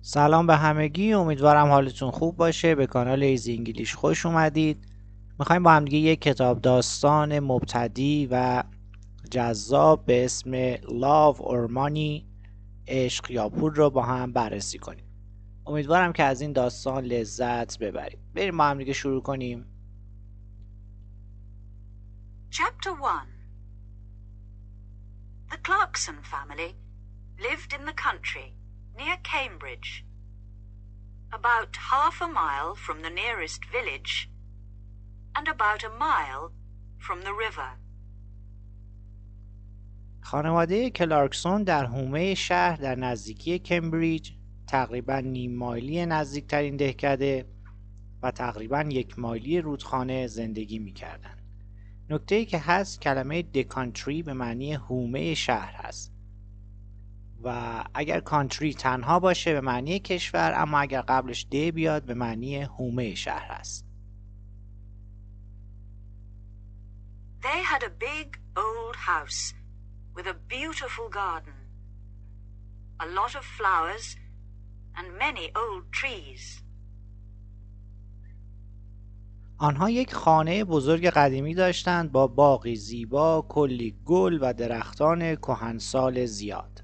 سلام به همگی، امیدوارم حالتون خوب باشه. به کانال ایزی انگلیش خوش اومدید. میخوایم با هم دیگه یک کتاب داستان مبتدی و جذاب به اسم Love or Money، عشق یا پول رو با هم بررسی کنیم. امیدوارم که از این داستان لذت ببرید. بریم با هم دیگه شروع کنیم. Chapter 1. The Clarkson family lived in the country near Cambridge, about half a mile from the nearest village and about a mile from the river. خانواده کلارکسون در حومه شهر در نزدیکی کمبریج، تقریبا نیم مایلی نزدیکترین دهکده و تقریبا 1 مایلی رودخانه زندگی می‌کردند. نکته‌ای که هست، کلمه دکانتری به معنی حومه شهر هست و اگر کانتری تنها باشه به معنی کشور، اما اگر قبلش د بیاد به معنی حومه شهر هست. They had a big old house with a beautiful garden, a lot of flowers and many old trees. آنها یک خانه بزرگ قدیمی داشتند با باغی زیبا، کلی گل و درختان کهنسال زیاد.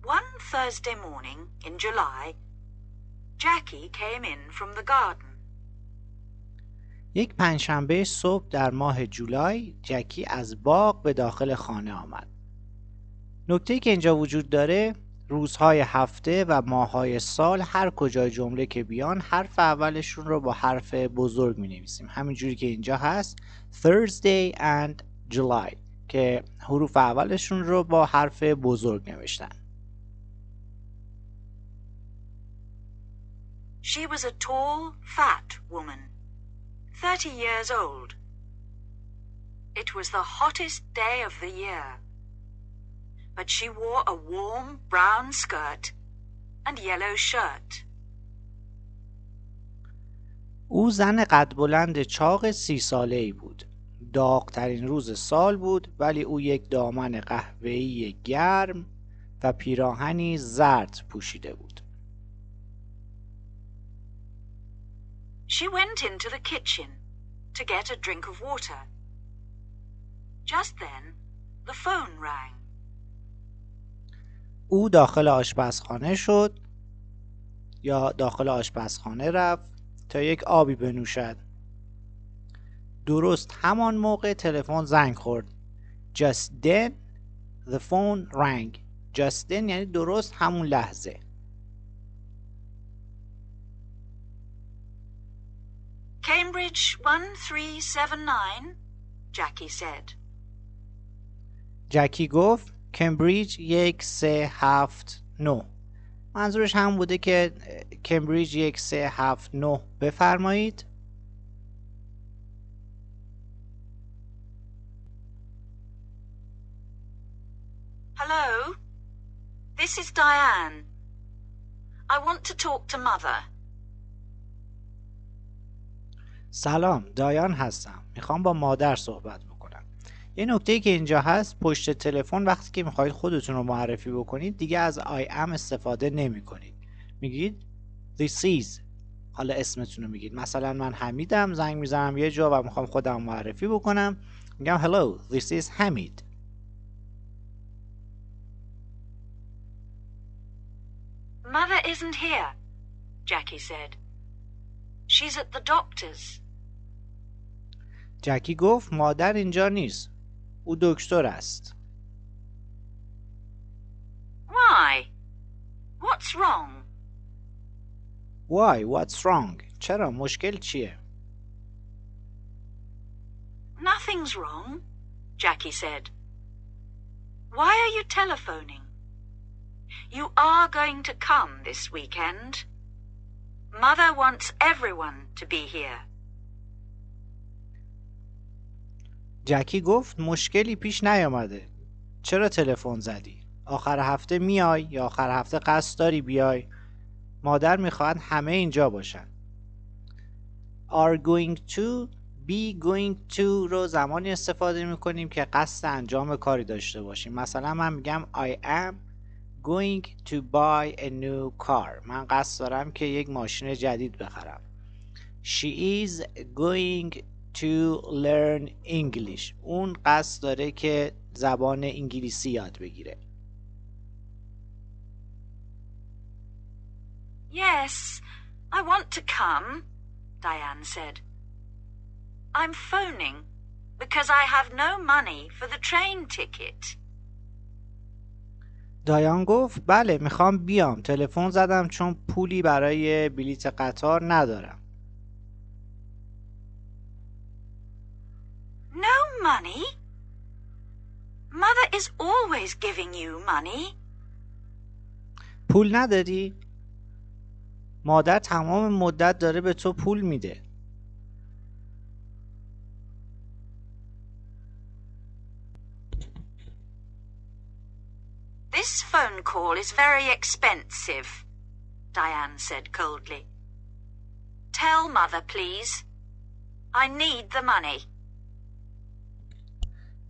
One Thursday morning in July, Jackie came in from the garden. یک پنجشنبه صبح در ماه جولای، جکی از باغ به داخل خانه آمد. نکته‌ای که اینجا وجود داره، روزهای هفته و ماههای سال هر کجای جمله که بیان حرف اولشون رو با حرف بزرگ می نویسیم، همینجوری که اینجا هست Thursday and July که حروف اولشون رو با حرف بزرگ نوشتن. She was a tall, fat woman, 30 years old. It was the hottest day of the year, but she wore a warm brown skirt and yellow shirt. او زن قد بلند چاق 30 ساله‌ای بود. داغ‌ترین روز سال بود، ولی او یک دامن قهوه‌ای گرم و پیراهنی زرد پوشیده بود. She went into the kitchen to get a drink of water. Just then, the phone rang. او داخل آشپزخانه شد یا داخل آشپزخانه رفت تا یک آبی بنوشد. درست همان موقع تلفن زنگ خورد. Just then the phone rang. Just then یعنی درست همون لحظه. Cambridge 1379, Jackie said. جکی گفت کمبریج 1379. منظورش هم بوده که کمبریج 1379 بفرمایید. Hello, this is Diane. I want to talk to Mother. سلام، دایان هستم. میخوام با مادر صحبت بکنم. یه نکته‌ای که اینجا هست، پشت تلفن وقتی که میخواید خودتون رو معرفی بکنید دیگه از I am استفاده نمی کنید. میگید This is. حالا اسمتون رو میگید. مثلا من حمیدم، زنگ میزنم یه جا و میخوام خودم معرفی بکنم، میگم Hello, this is Hamid. Mother isn't here, Jackie said. She's at the doctor's. جکی گفت مادر اینجا نیست. او دکتر است. Why? What's wrong? Why? What's wrong? چرا؟ مشکل چیه؟ Nothing's wrong, Jackie said. Why are you telephoning? You are going to come this weekend. Mother wants everyone to be here. جکی گفت مشکلی پیش نیامده. چرا تلفن زدی؟ آخر هفته میای یا آخر هفته قصد داری بیای؟ مادر میخواهد همه اینجا باشن. Are going to be going to رو زمانی استفاده میکنیم که قصد انجام کاری داشته باشیم. مثلا من میگم I am going to buy a new car. من قصد دارم که یک ماشین جدید بخرم. She is going to learn English. اون قصد داره که زبان انگلیسی یاد بگیره. Yes, I want to come, Diane said. I'm phoning because I have no money for the train ticket. دایان گفت بله میخوام بیام. تلفن زدم چون پولی برای بلیط قطار ندارم. No money? Mother is always giving you money. پول نداری؟ مادر تمام مدت داره به تو پول میده. This phone call is very expensive, Diane said coldly. Tell Mother, please. I need the money.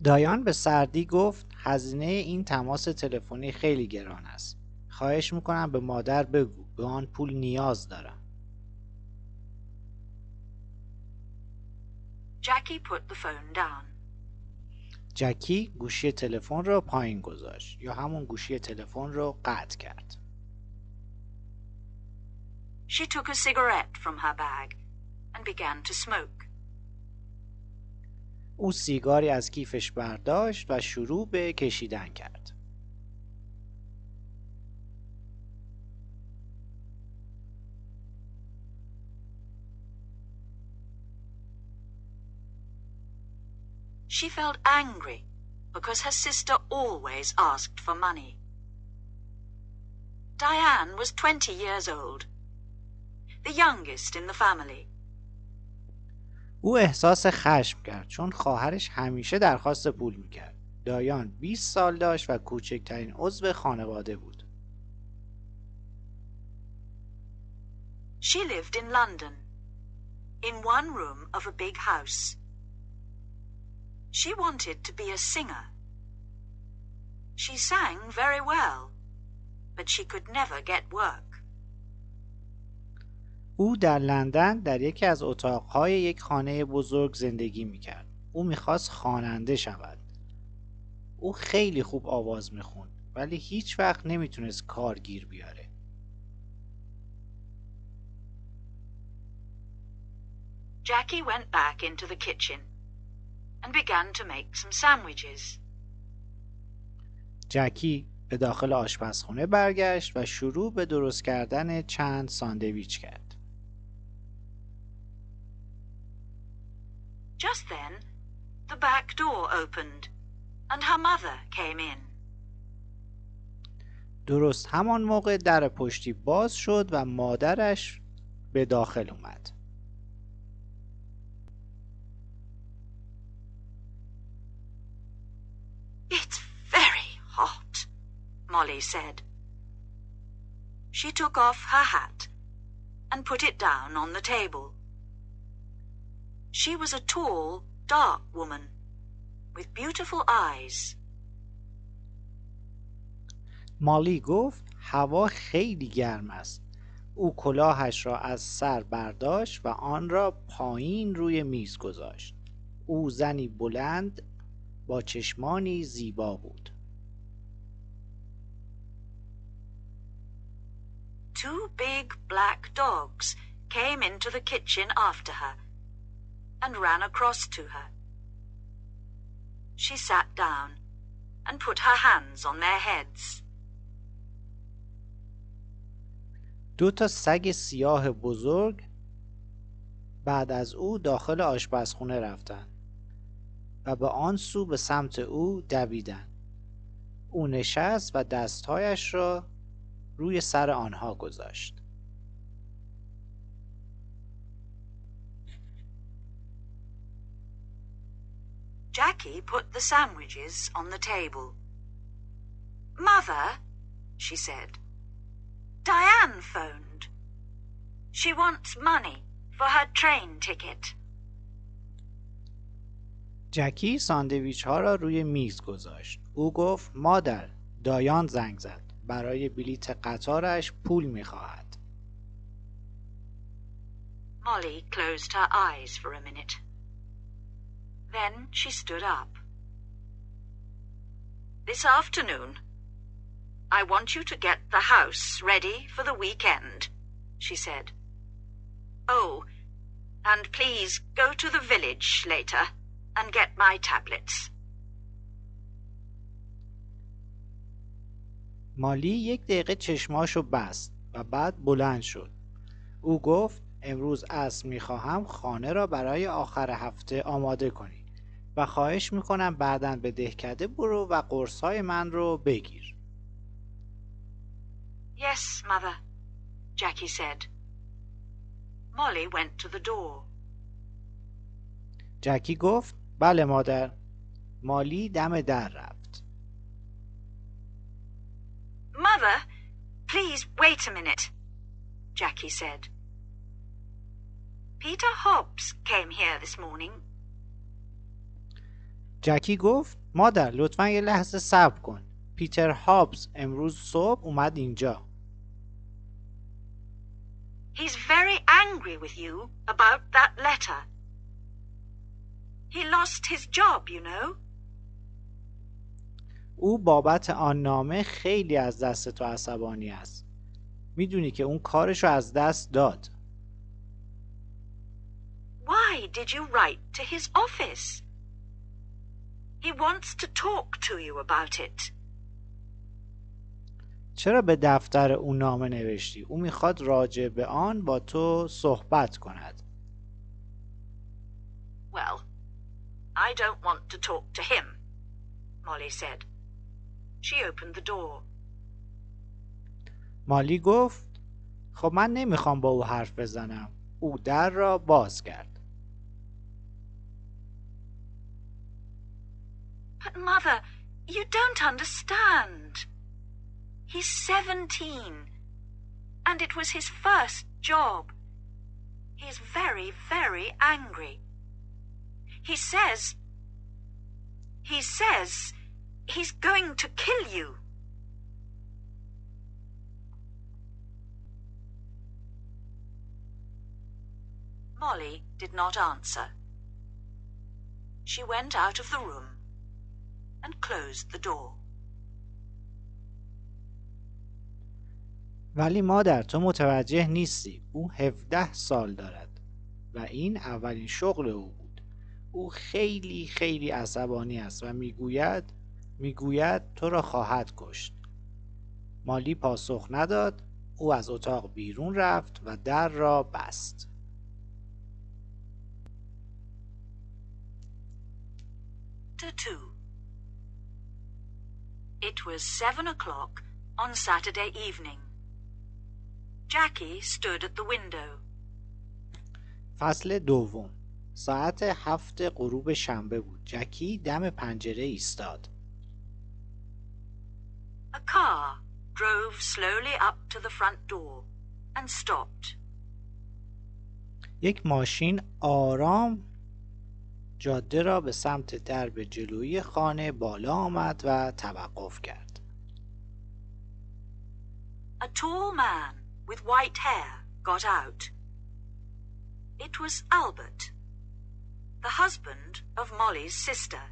دایان به سردی گفت هزینه این تماس تلفنی خیلی گران است. خواهش میکنم به مادر بگو به آن پول نیاز دارم. Jackie put the phone down. جکی گوشی تلفن را پایین گذاشت یا همون گوشی تلفن را قطع کرد. She took a cigarette from her bag and began to smoke. او سیگاری از کیفش برداشت و شروع به کشیدن کرد. She felt angry because her sister always asked for money. Diane was 20 years old, the youngest in the family. او احساس خشم کرد چون خواهرش همیشه درخواست پول میکرد. دایان 20 سال داشت و کوچکترین عضو خانواده بود. She lived in London, in one room of a big house. She wanted to be a singer. She sang very well, but she could never get work. او در لندن در یکی از اتاقهای یک خانه بزرگ زندگی میکرد. او میخواست خواننده شود. او خیلی خوب آواز میخوند ولی هیچ وقت نمیتونست کار گیر بیاره. Jackie went back into the kitchen and began to make some sandwiches. جکی به داخل آشپزخانه برگشت و شروع به درست کردن چند ساندویچ کرد. Just then, the back door opened and her mother came in. درست همان موقع در پشتی باز شد و مادرش به داخل اومد. It's very hot, Molly said. She took off her hat and put it down on the table. She was a tall, dark woman with beautiful eyes. مالی گفت هوا خیلی گرم است. او کلاهش را از سر برداشت و آن را پایین روی میز گذاشت. او زنی بلند با چشمانی زیبا بود. Two big black dogs came into the kitchen after her and ran across to her. She sat down and put her hands on their heads. دو تا سگ سیاه بزرگ بعد از او داخل آشپزخانه رفتند و به آن سو به سمت او دویدند. او نشست و دستهایش را روی سر آنها گذاشت. Jackie put the sandwiches on the table. Mother, she said, Diane phoned. She wants money for her train ticket. جکی ساندویچ ها را روی میز گذاشت. او گفت مادر، دایان زنگ زد. برای بلیط قطارش پول می‌خواهد. Molly closed her eyes for a minute. Then she stood up. This afternoon, I want you to get the house ready for the weekend, she said. Oh, and please go to the village later and get my tablets. مالی 1 دقیقه چشماشو بست و بعد بلند شد. او گفت امروز عصر میخواهم خانه را برای آخر هفته آماده کنی و خواهش میکنم بعداً به دهکده برو و قرصهای من رو بگیر. Yes, mother, Jackie said. Molly went to the door. جکی گفت بله مادر. مالی دم در رفت. Mother, please wait a minute, Jackie said. Peter Hobbs came here this morning. جکی گفت مادر لطفاً یه لحظه صبر کن. پیتر هابز امروز صبح اومد اینجا. He's very angry with you about that letter. He lost his job, you know. او بابت آن نامه خیلی از دست تو عصبانی است. میدونی که اون کارشو از دست داد. Why did you write to his office? He wants to talk to you about it. چرا به دفتر او نامه نوشتی؟ او میخواد راجع به آن با تو صحبت کند. Well, I don't want to talk to him, Molly said. She opened the door. مالی گفت خب من نمیخوام با او حرف بزنم. او در را باز کرد. But mother, you don't understand. He's 17, and it was his first job. He's very, very angry. He says he's going to kill you. Molly did not answer. She went out of the room and closed the door. ولی مادر تو متوجه نیستی. او 17 سال دارد و این اولین شغل او بود. او خیلی خیلی عصبانی است و میگوید تو را خواهد کشت. مالی پاسخ نداد. او از اتاق بیرون رفت و در را بست. It was 7 o'clock on Saturday evening. Jackie stood at the window. فصل دوم. ساعت 7 غروب شنبه بود. جکی دم پنجره ایستاد. A car drove slowly up to the front door and stopped. یک ماشین آرام جاده را به سمت درب جلویی خانه بالا آمد و توقف کرد. A tall man with white hair got out. It was Albert, the husband of Molly's sister.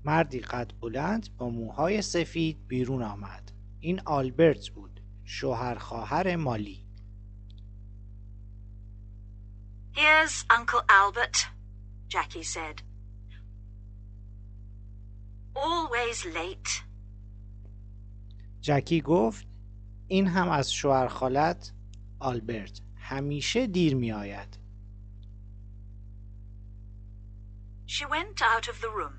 مردی قد بلند با موهای سفید بیرون آمد. این آلبرت بود، شوهر خواهر مالی. Here's Uncle Albert, Jackie said. Always late. جکی گفت این هم از شوهر خالت آلبرت، همیشه دیر می آید. She went out of the room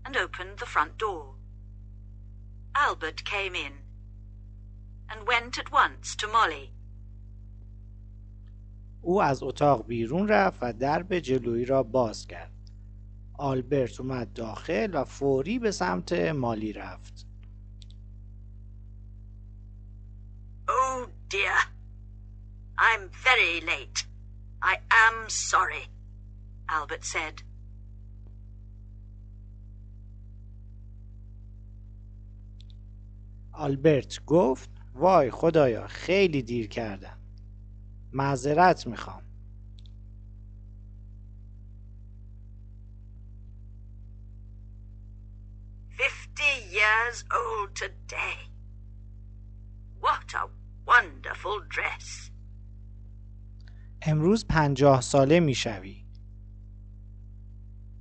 and opened the front door. Albert came in and went at once to Molly. او از اتاق بیرون رفت و درب جلویی را باز کرد. آلبرت اومد داخل و فوری به سمت مالی رفت. Oh dear. I'm very late. I am sorry, Albert said. آلبرت گفت وای خدایا خیلی دیر کردم. معذرت میخوام. Years old today. What a wonderful dress. امروز 50 ساله میشوی.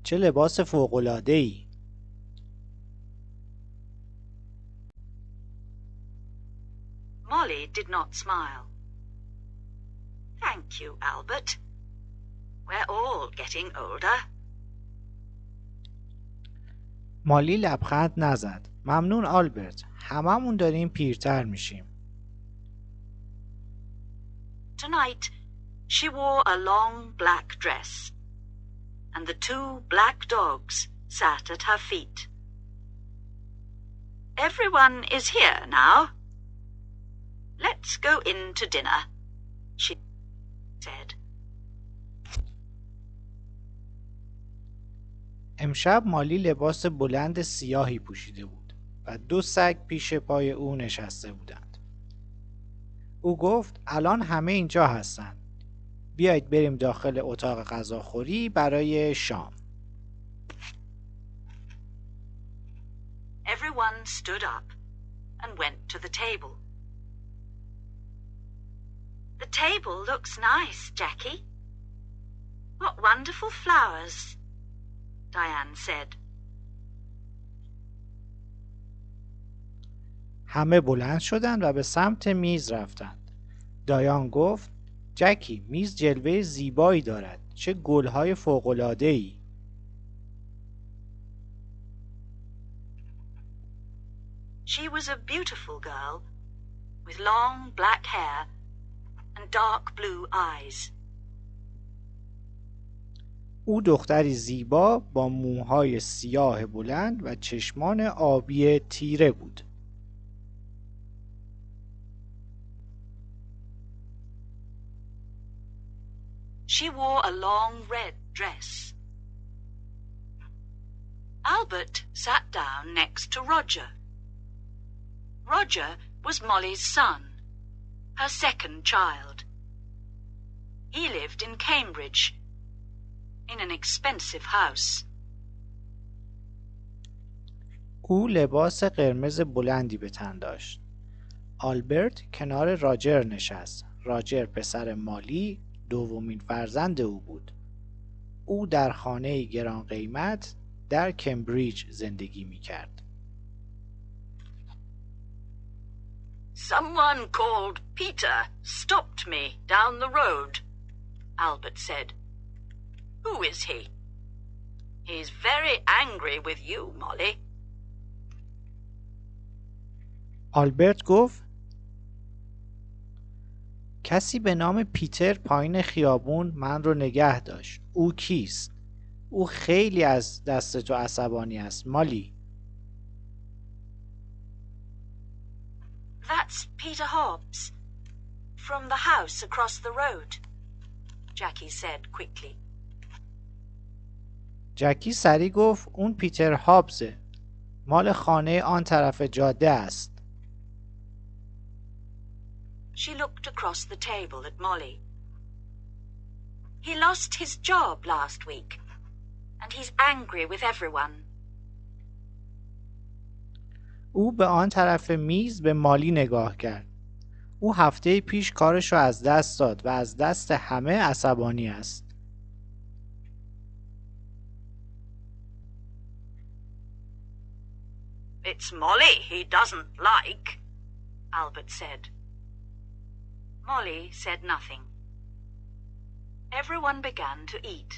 چه لباس فوق‌العاده‌ای. Molly did not smile. Thank you, Albert. We're all getting older. مالی لبخند نزد. ممنون آلبرت. هممون داریم پیرتر میشیم. Tonight, she wore a long black dress, and the two black dogs sat at her feet. Everyone is here now. Let's go in to dinner, she said. امشب مالی لباس بلند سیاهی پوشیده بود و 2 سگ پیش پای او نشسته بودند. او گفت الان همه اینجا هستند. بیایید بریم داخل اتاق غذاخوری برای شام. Everyone stood up and went to the table. The table looks nice, Jackie. What wonderful flowers, Diane said. همه بلند شدند و به سمت میز رفتند. دایان گفت جکی میز جلوه زیبایی دارد. چه گلهای فوق‌العاده‌ای. She was a beautiful girl with long black hair and dark blue eyes. او دختری زیبا با موهای سیاه بلند و چشمان آبی تیره بود. She wore a long red dress. Albert sat down next to Roger. Roger was Molly's son, her second child. He lived in Cambridge, in an expensive house. او لباس قرمز بلندی به تن داشت. آلبرت کنار راجر نشست. راجر پسر مالی دومین فرزند او بود. او در خانه گران قیمت در کمبریج زندگی می کرد. Someone called Peter stopped me down the road, Albert said. Who is he? He's very angry with you, Molly. آلبرت گفت کسی به نام پیتر پایین خیابون من رو نگه داشت. او کیست؟ او خیلی از دست تو عصبانی است مالی. That's Peter Hobbs, from the house across the road, Jackie said quickly. جکی سریع گفت اون پیتر هابزه. مال خانه آن طرف جاده است. She looked across the table at Molly. He lost his job last week, and he's angry with everyone. او به آن طرف میز به مالی نگاه کرد. او هفته پیش کارش رو از دست داد و از دست همه عصبانی است. It's Molly he doesn't like, Albert said. Molly said nothing. Everyone began to eat.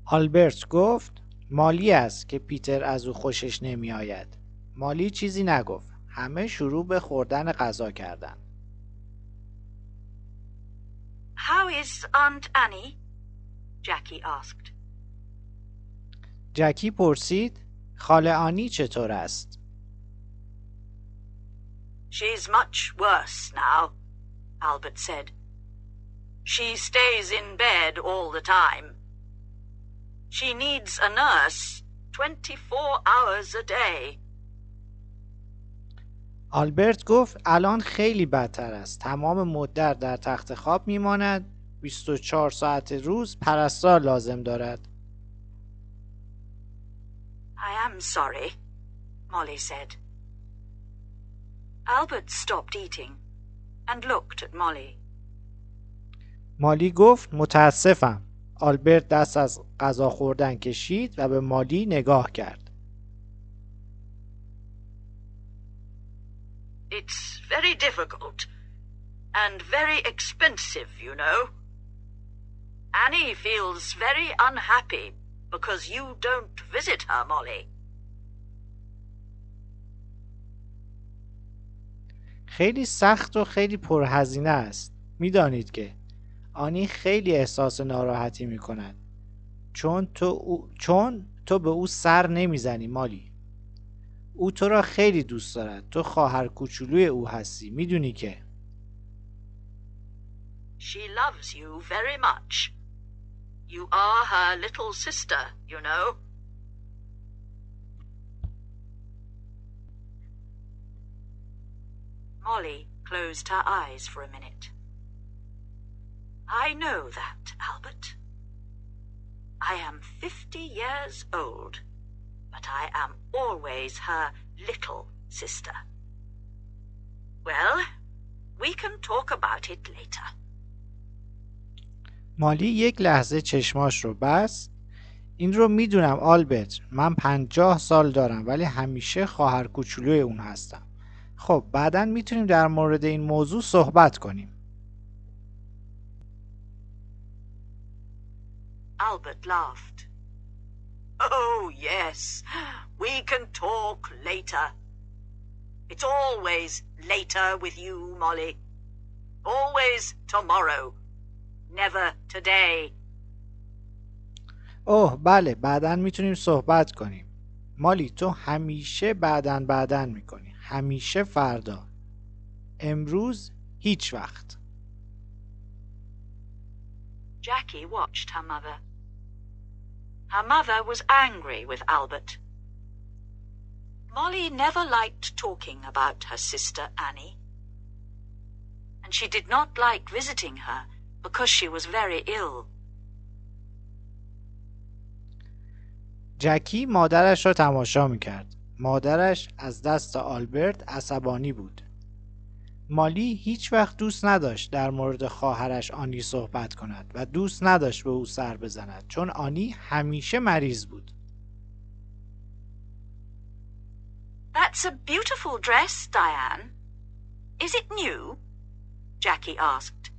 آلبرت گفت مالی است که پیتر از او خوشش نمی آید. مالی چیزی نگفت. همه شروع به خوردن غذا کردند. How is Aunt Annie? Jackie asked. جکی پرسید خاله آنی چطور است؟ She's much worse now, Albert said. She stays in bed all the time. She needs a nurse 24 hours a day. آلبرت گفت الان خیلی بدتر است. تمام مدت در تخت خواب میماند. 24 ساعت روز پرستار لازم دارد. I am sorry, Molly said. Albert stopped eating and looked at Molly. مالی گفت متاسفم. آلبرت دست از غذا خوردن کشید و به مالی نگاه کرد. It's very difficult and very expensive, you know. Annie feels very unhappy because you don't visit her, Molly. خیلی سخت و خیلی پرهزینه است. میدانید که آنی خیلی احساس ناراحتی می کند چون تو به او سر نمیزنی مالی. او تو را خیلی دوست دارد. تو خواهر کوچولوی او هستی. میدونی که She loves you very much. You are her little sister, you know. Molly closed her eyes for a minute. I know that, Albert. I am 50 years old, but I am always her little sister. Well, we can talk about it later. مالی یک لحظه چشماش رو بست. این رو میدونم آلبرت. من 50 سال دارم ولی همیشه خواهر کوچولوی اون هستم. خب بعداً میتونیم در مورد این موضوع صحبت کنیم. Albert laughed. Oh, yes, we can talk later. It's always later with you, Molly. Always tomorrow. Never today. اوه بله بعداً میتونیم صحبت کنیم. مالی تو همیشه بعداً میکنی. همیشه فردا. امروز هیچ وقت. Jackie watched her mother. Her mother was angry with Albert. Molly never liked talking about her sister Annie. And she did not like visiting her because she was very ill. جکی مادرش را تماشا میکرد. مادرش از دست آلبرت عصبانی بود. مالی هیچ وقت دوست نداشت در مورد خواهرش آنی صحبت کند و دوست نداشت به او سر بزند چون آنی همیشه مریض بود. That's a beautiful dress, Diane. Is it new? Jackie asked.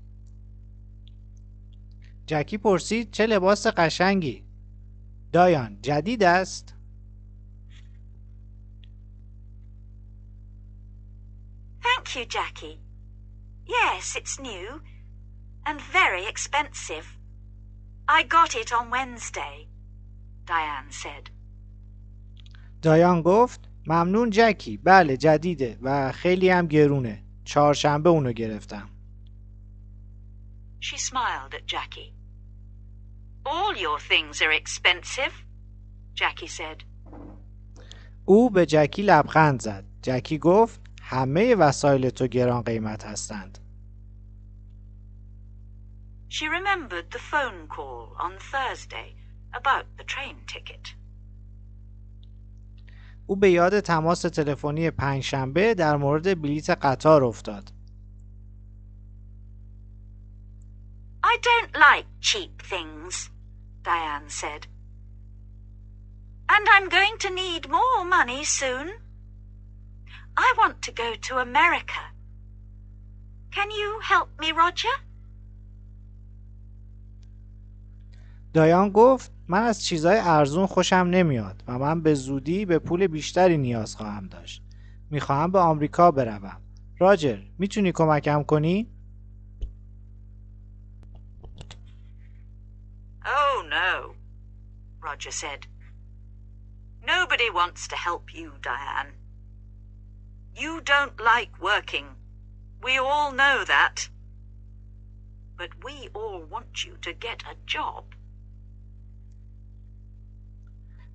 جکی پرسید چه لباس قشنگی. دایان جدید است؟ Thank you, Jackie. Yes, it's new and very expensive. I got it on Wednesday, Diane said. دایان گفت ممنون جکی. بله جدیده و خیلی هم گرونه. چهارشنبه اونو گرفتم. She smiled at Jackie. All your things are expensive, Jackie said. او به جکی لبخند زد. جکی گفت همه وسایل تو گران قیمت هستند. She remembered the phone call on Thursday about the train ticket. او به یاد تماس تلفنی پنجشنبه در مورد بلیط قطار افتاد. I don't like cheap things, Diane said. And I'm going to need more money soon. I want to go to America. Can you help me, Roger? دایان گفت من از چیزهای ارزون خوشم نمیاد و من به زودی به پول بیشتری نیاز خواهم داشت. میخواهم به آمریکا بروم. راجر میتونی کمکم کنی؟ Oh, no, Roger said. Nobody wants to help you, Diane. You don't like working. We all know that. But we all want you to get a job.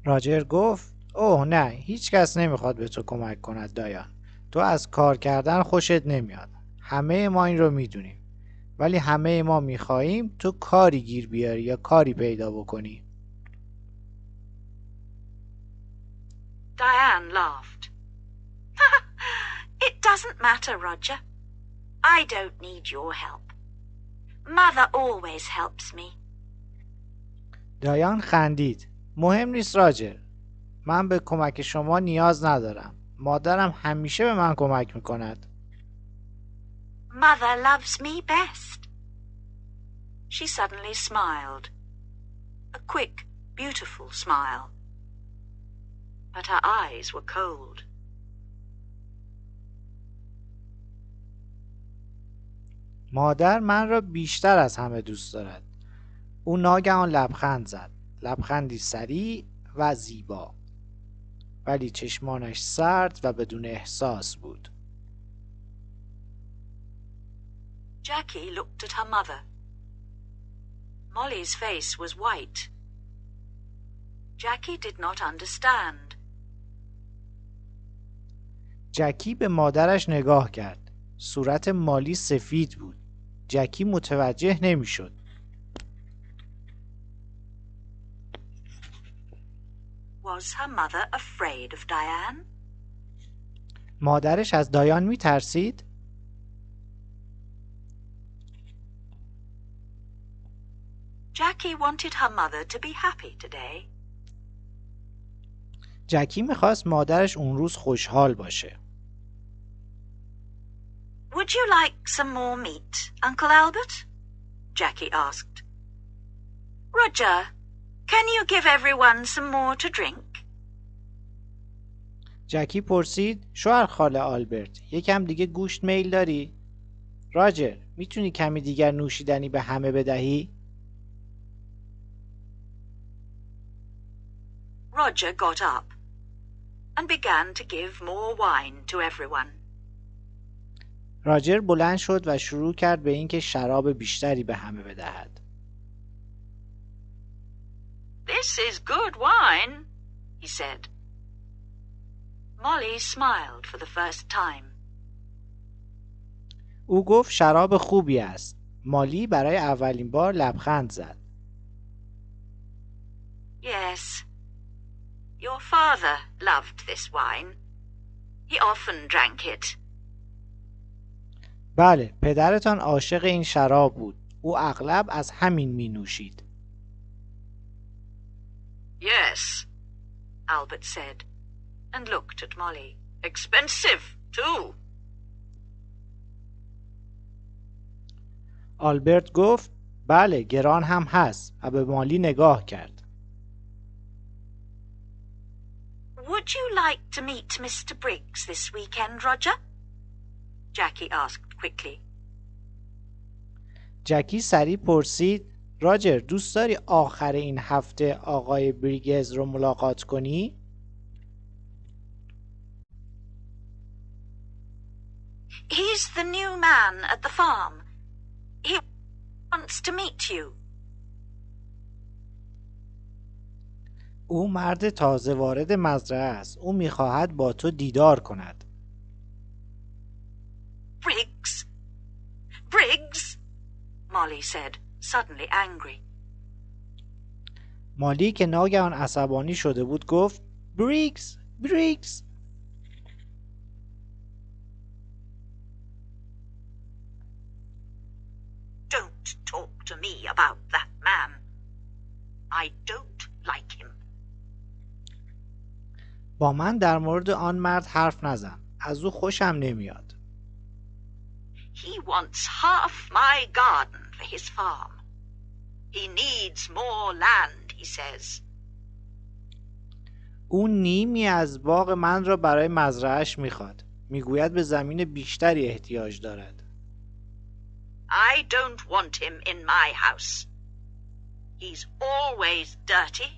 راجر گفت اوه نه هیچ کس نمیخواد به تو کمک کند دایان. تو از کار کردن خوشت نمیاد. همه ما این رو میدونیم. ولی همه ما میخواییم تو کاری گیر بیاری یا کاری پیدا بکنی. Diane laughed. It doesn't matter, Roger. I don't need your help. Mother always helps me. دایان خندید. مهم نیست راجر. من به کمک شما نیاز ندارم. مادرم همیشه به من کمک میکند. Mother loves me best. She suddenly smiled. A quick, beautiful smile. But her eyes were cold. مادر من را بیشتر از همه دوست دارد. او ناگهان لبخند زد. لبخندی سریع و زیبا. ولی چشمانش سرد و بدون احساس بود. Jackie looked at her mother. Molly's face was white. Jackie did not understand. جکی به مادرش نگاه کرد. صورت مالی سفید بود. جکی متوجه نمیشد. Was her mother afraid of Diane? مادرش از دایان میترسید؟ Jackie wanted her mother to be happy today. جکی میخواست مادرش اون روز خوشحال باشه. Would you like some more meat, Uncle Albert? Jackie asked. Roger, can you give everyone some more to drink? جکی پرسید شوهر خاله آلبرت یکم دیگه گوشت میل داری؟ راجر میتونی کمی دیگر نوشیدنی به همه بدهی؟ Roger got up and began to give more wine to everyone. راجر بلند شد و شروع کرد به اینکه شراب بیشتری به همه بدهد. This is good wine, he said. Molly smiled for the first time. او گفت شراب خوبی است. مالی برای اولین بار لبخند زد. Yes, your father loved this wine. He often drank it. بله، پدرتان عاشق این شراب بود. او اغلب از همین می نوشید. Yes, Albert said, and looked at Molly. Expensive, too. آلبرت گفت بله گران هم هست و به مالی نگاه کرد. Would you like to meet Mr. Briggs this weekend, Roger? Jackie asked quickly. جکی سریع پرسید راجر دوست داری آخر این هفته آقای بریگز رو ملاقات کنی؟ He's the new man at the farm. He wants to meet you. او مرد تازه وارد مزرعه است. او میخواهد با تو دیدار کند. Briggs! Briggs! Molly said, suddenly angry. مالی که ناگهان عصبانی شده بود گفت بریگز! بریگز! Don't talk to me about that man. I don't like him. با من در مورد آن مرد حرف نزن. از او خوشم نمیاد. He wants half my garden for his farm. He needs more land, he says. او نیمی از باغ من را برای مزرعه‌اش میخواد. میگوید به زمین بیشتری احتیاج دارد. I don't want him in my house. He's always dirty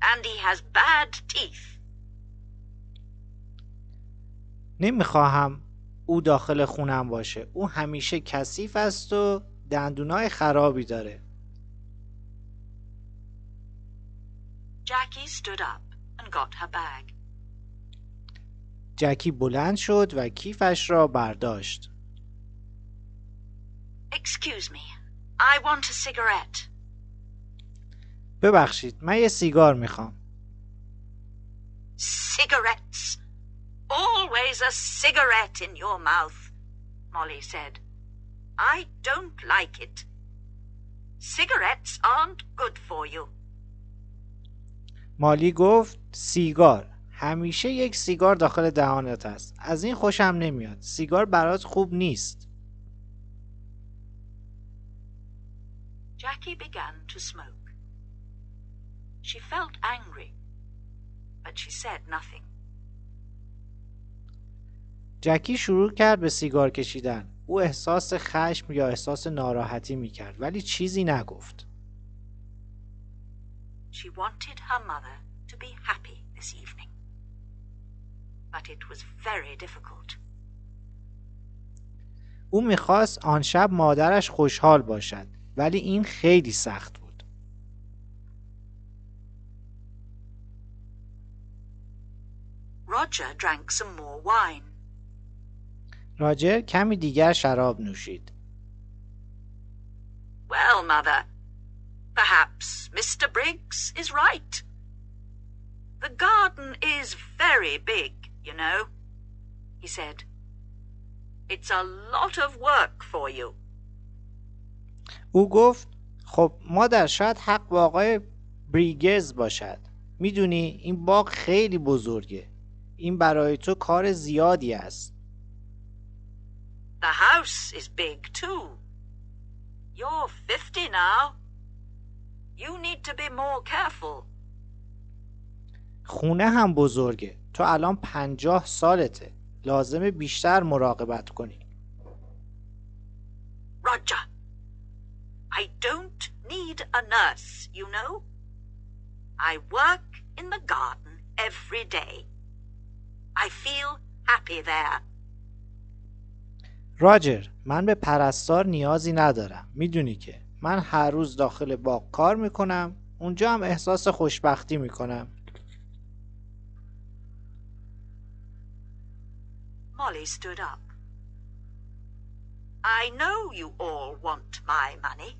and he has bad teeth. نمیخواهم او داخل خونم باشه. او همیشه کثیف است و دندونای خرابی داره. Jackie stood up and got her bag. جکی بلند شد و کیفش را برداشت. Excuse me. I want a cigarette. ببخشید، من یه سیگار میخوام. Cigarettes. Always a cigarette in your mouth, Molly said. I don't like it. Cigarettes aren't good for you. مالی گفت سیگار. همیشه یک سیگار داخل دهانت است. از این خوشم نمیاد. سیگار برات خوب نیست. Jackie began to smoke. She felt angry, but she said nothing. جکی شروع کرد به سیگار کشیدن. او احساس خشم یا احساس ناراحتی میکرد ولی چیزی نگفت. She wanted her mother to be happy this evening, but it was very difficult. او میخواست آن شب مادرش خوشحال باشد ولی این خیلی سخت بود. Roger drank some more wine. راجر کمی دیگر شراب نوشید. Well, mother, perhaps Mr. Briggs is right. The garden is very big, you know, he said. It's a lot of work for you. او گفت خب مادر شاید حق با آقای بریگز باشد. میدونی این باغ خیلی بزرگه. این برای تو کار زیادی است. The house is big too. You're 50 now. You need to be more careful. خونه هم بزرگه. تو الان 50 سالته. لازمه بیشتر مراقبت کنی. Roger, I don't need a nurse, you know. I work in the garden every day. I feel happy there. راجر، من به پرستار نیازی ندارم. میدونی که من هر روز داخل باغ کار میکنم. اونجا هم احساس خوشبختی میکنم. Molly stood up. I know you all want my money.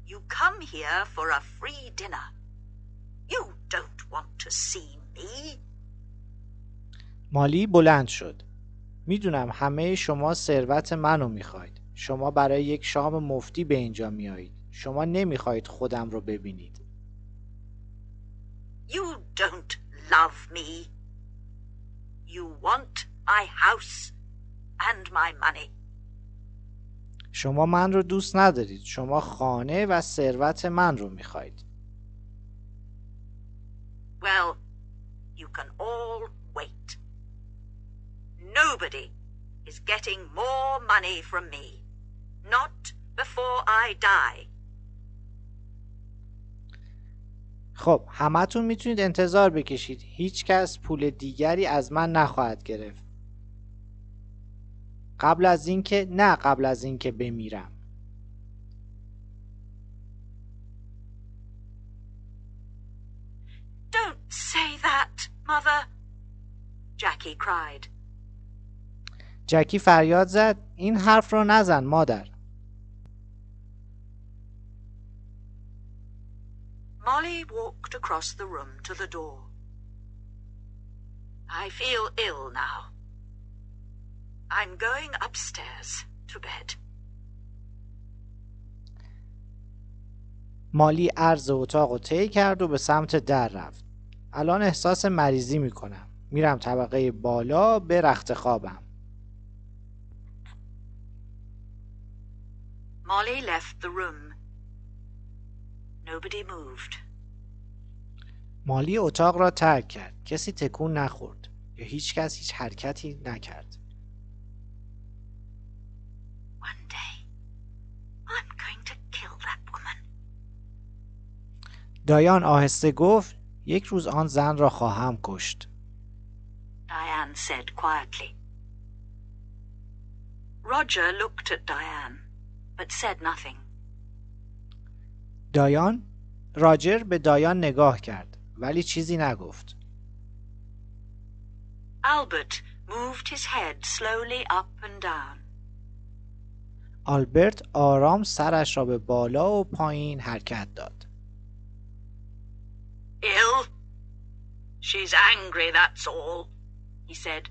You come here for a free dinner. You don't want to see me. مالی بلند شد. میدونم همه شما ثروت منو میخواید. شما برای یک شام مفتی به اینجا میایید. شما نمیخواید خودم رو ببینید. You don't love me. You want my house and my money. شما من رو دوست ندارید. شما خانه و ثروت من رو میخواید. Well, you can all wait. Nobody is getting more money from me. Not before I die. خب همتون میتونید انتظار بکشید. هیچ کس پول دیگری از من نخواهد گرفت. قبل از اینکه بمیرم. Don't say that, Mother, Jackie cried. جکی فریاد زد این حرف رو نزن مادر. Molly walked across the room to the door. I feel ill now. I'm going upstairs to bed. مالی عرض اتاق رو طی کرد و به سمت در رفت. الان احساس مریضی میکنم. میرم طبقه بالا به رخت خوابم. Molly left the room. Nobody moved. مالی اتاق را ترک کرد. کسی تکون نخورد یا هیچ کس هیچ حرکتی نکرد. One day, I'm going to kill that woman. دایان آهسته گفت یک روز آن زن را خواهم کشت. Diane said quietly. Roger looked at Diane, but said nothing. راجر به دایان نگاه کرد ولی چیزی نگفت. Albert moved his head slowly up and down. آلبرت آرام سرش را به بالا و پایین حرکت داد. Ill? She's angry, that's all, he said.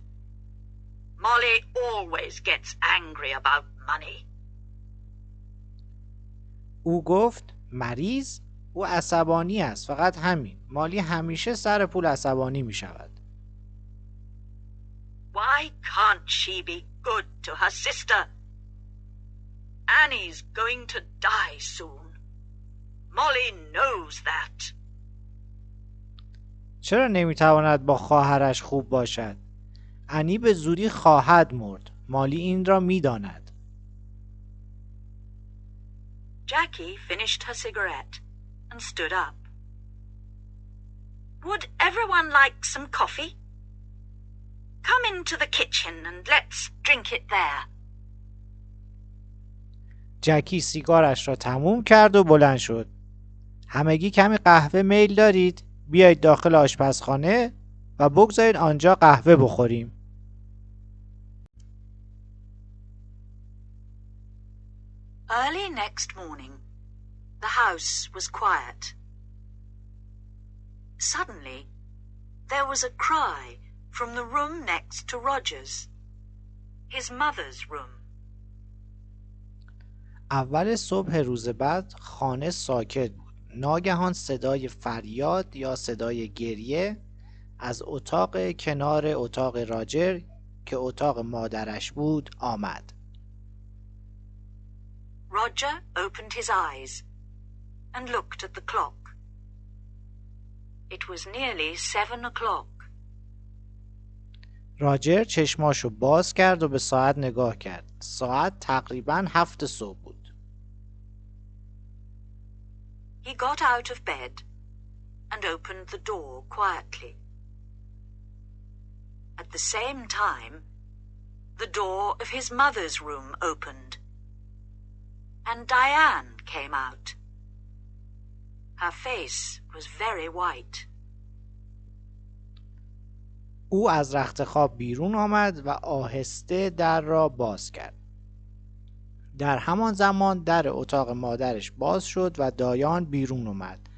Molly always gets angry about money. او گفت مریض؟ او عصبانی است، فقط همین. مالی همیشه سر پول عصبانی می شود. Why can't she be good to her sister? Annie's going to die soon. Molly knows that. چرا نمیتواند با خواهرش خوب باشد؟ انی به زودی خواهد مرد. مالی این را میداند. Jackie finished her cigarette and stood up. Would everyone like some coffee? Come into the kitchen and let's drink it there. جکی سیگارش را تموم کرد و بلند شد. همگی کمی قهوه میل دارید؟ بیایید داخل آشپزخانه و بگذارید آنجا قهوه بخوریم. Early next morning, the house was quiet. Suddenly, there was a cry from the room next to Roger's, his mother's room. اول صبح روز بعد خانه ساکت بود. ناگهان صدای فریاد یا صدای گریه از اتاق کنار اتاق راجر که اتاق مادرش بود آمد. Roger opened his eyes and looked at the clock. It was nearly 7 o'clock. راجر چشماشو باز کرد و به ساعت نگاه کرد. ساعت تقریباً 7 صبح بود. He got out of bed and opened the door quietly. At the same time, the door of his mother's room opened, and Diane came out. Her face was very white. او از رخت خواب بیرون آمد و آهسته در را باز کرد. در همان زمان در اتاق مادرش باز شد و دایان بیرون اومد.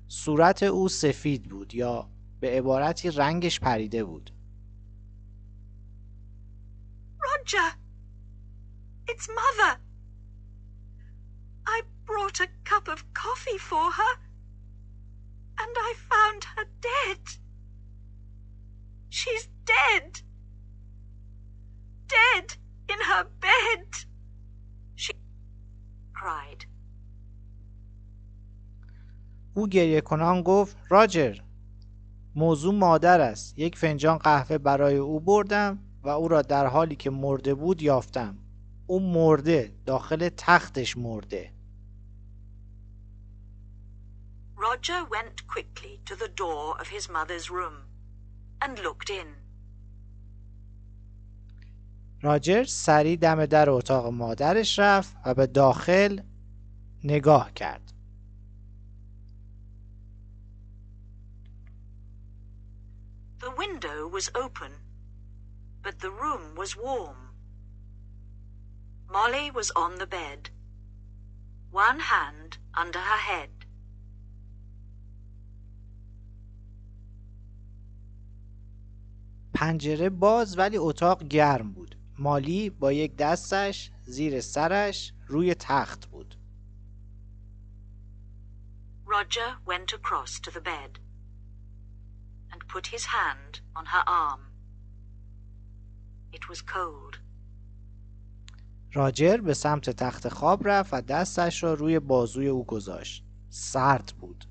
صورت او سفید بود یا به عبارتی رنگش پریده بود. Roger! It's Mother! I brought a cup of coffee for her, and I found her dead. She's dead! Dead in her bed! She cried. او گریه کنان گفت راجر، موضوع مادر است. یک فنجان قهوه برای او بردم و او را در حالی که مرده بود یافتم. او مرده، داخل تختش مرده. Roger went quickly to the door of his mother's room and looked in. راجر سریع دم در اتاق مادرش رفت و به داخل نگاه کرد. The window was open, but the room was warm. Molly was on the bed, one hand under her head. پنجره باز ولی اتاق گرم بود. مالی با یک دستش زیر سرش روی تخت بود. Roger went across to the bed and put his hand on her arm. It was cold. راجر به سمت تخت خواب رفت و دستش را روی بازوی او گذاشت. سرد بود.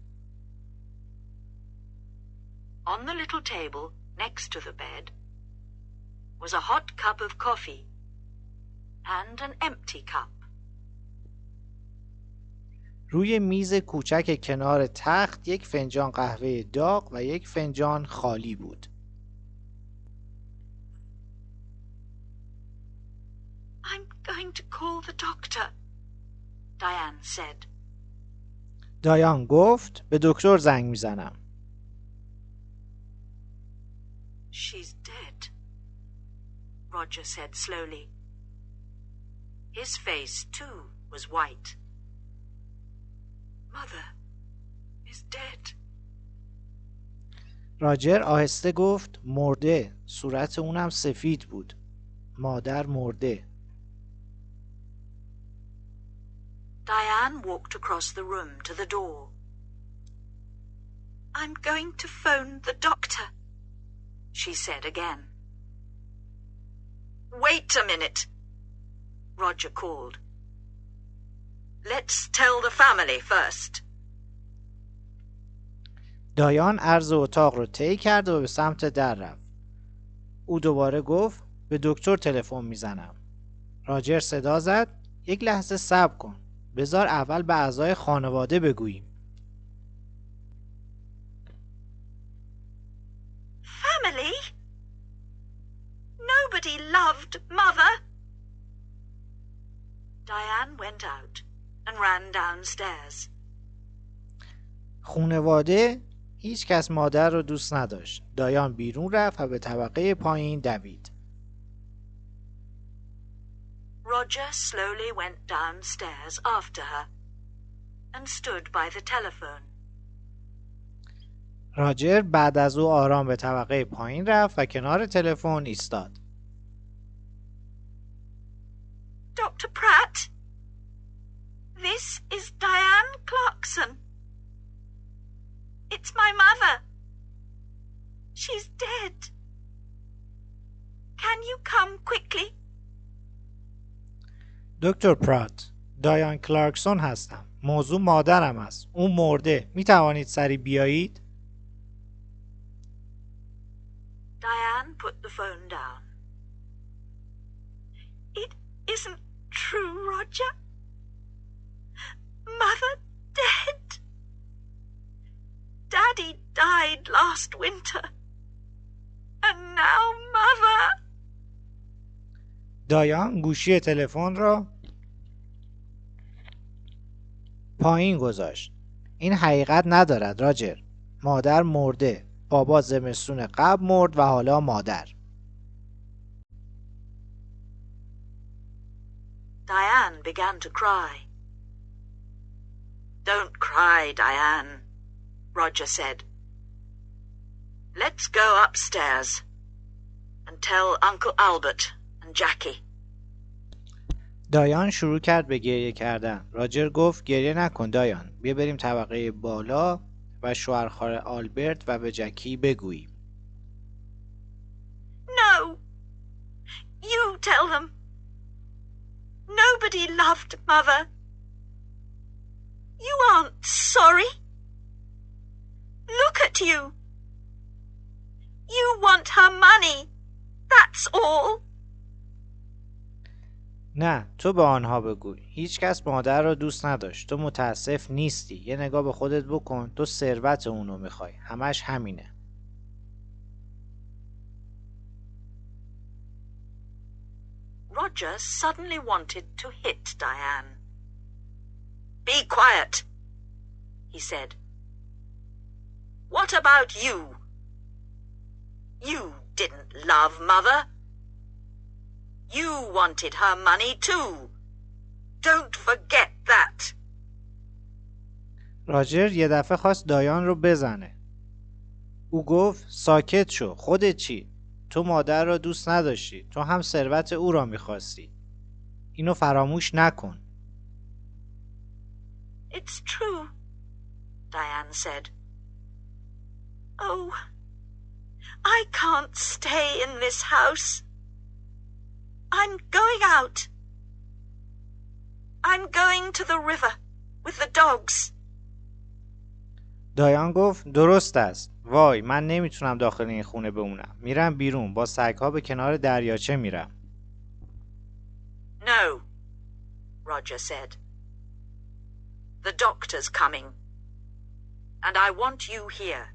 On the little table next to the bed was a hot cup of coffee and an empty cup. روی میز کوچک کنار تخت یک فنجان قهوه داغ و یک فنجان خالی بود. I'm going to call the doctor, Diane said. دایان گفت به دکتر زنگ میزنم. She She's dead, Roger said slowly. His face, too, was white. Mother is dead. راجر آهسته گفت مرده. صورت اونم سفید بود. مادر مرده. Diane walked across the room to the door. I'm going to phone the doctor, she said again. Wait a minute, Roger called. Let's tell the family first. دایان عرض اتاق رو طی کرد و به سمت در رفت. او دوباره گفت به دکتر تلفن میزنم. راجر صدا زد یک لحظه صبر کن. بذار اول به اعضای خانواده بگوییم. Family? Nobody loved Mother. Diane went out and ran downstairs. خانواده؟ هیچ کس مادر رو دوست نداشت. دایان بیرون رفت و به طبقه پایین دوید. Roger slowly went downstairs after her and stood by the telephone. راجر بعد از او آرام به طبقه پایین رفت و کنار تلفن ایستاد. Dr. Pratt, this is Diane Clarkson. It's my mother. She's dead. Can you come quickly? دکتر پرات، دایان کلارکسون هستم. موضوع مادرم است. اون مرده. می توانید سریع بیایید؟ Diane put the phone down. It isn't true, Roger. Mother dead. Daddy died last winter. And now Mother. دایان گوشی تلفن را پایین گذاشت. این حقیقت ندارد راجر. مادر مرده. بابا زمستون قبل مرد و حالا مادر. Diane began to cry. Don't cry, Diane, Roger said. Let's go upstairs and tell Uncle Albert and Jackie. دایان شروع کرد به گریه کردن. راجر گفت گریه نکن دایان. بیا بریم طبقه بالا و شوهرخوار آلبرت و به جکی بگوییم. No, you tell them. Nobody loved Mother. You aren't sorry. Look at you. You want her money. That's all. نه، تو به آنها بگوی. هیچ کس مادر را دوست نداشت. تو متاسف نیستی. یه نگاه به خودت بکن. تو ثروت اونو میخوای. همش همینه. Roger suddenly wanted to hit Diane. Be quiet, he said. What about you? You didn't love Mother. You wanted her money too. Don't forget that. راجر یه دفعه خواست دایان رو بزنه. او گفت ساکت شو. خودت چی؟ تو مادر را دوست نداشتی. تو هم ثروت او را میخواستی. اینو فراموش نکن. It's true, Diane said. Oh, I can't stay in this house. I'm going out. I'm going to the river with the dogs. دایان گفت درست است. وای من نمیتونم داخل این خونه بمونم. میرم بیرون. با سگ‌ها به کنار دریاچه میرم. No, Roger said. The doctor's coming. And I want you here.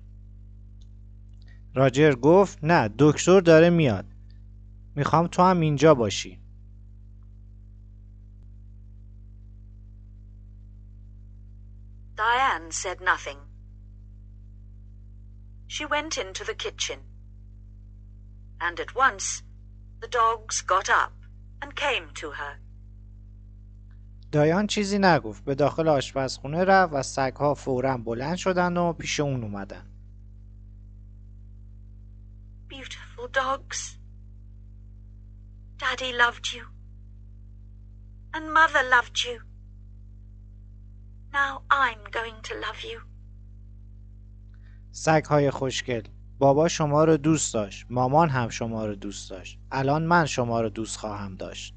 راجر گفت نه دکتر داره میاد. میخوام تو هم اینجا باشی. Diane said nothing. She went into the kitchen. and at once the dogs got up and came to her. دایان چیزی نگفت. به داخل آشپزخونه رفت و سگ‌ها فوراً بلند شدن و پیش اون اومدن. Beautiful dogs. Daddy loved you. And Mother loved you. Now I'm going to love you. سگ‌های خوشگل. بابا شما رو دوست داشت. مامان هم شما رو دوست داشت. الان من شما رو دوست خواهم داشت.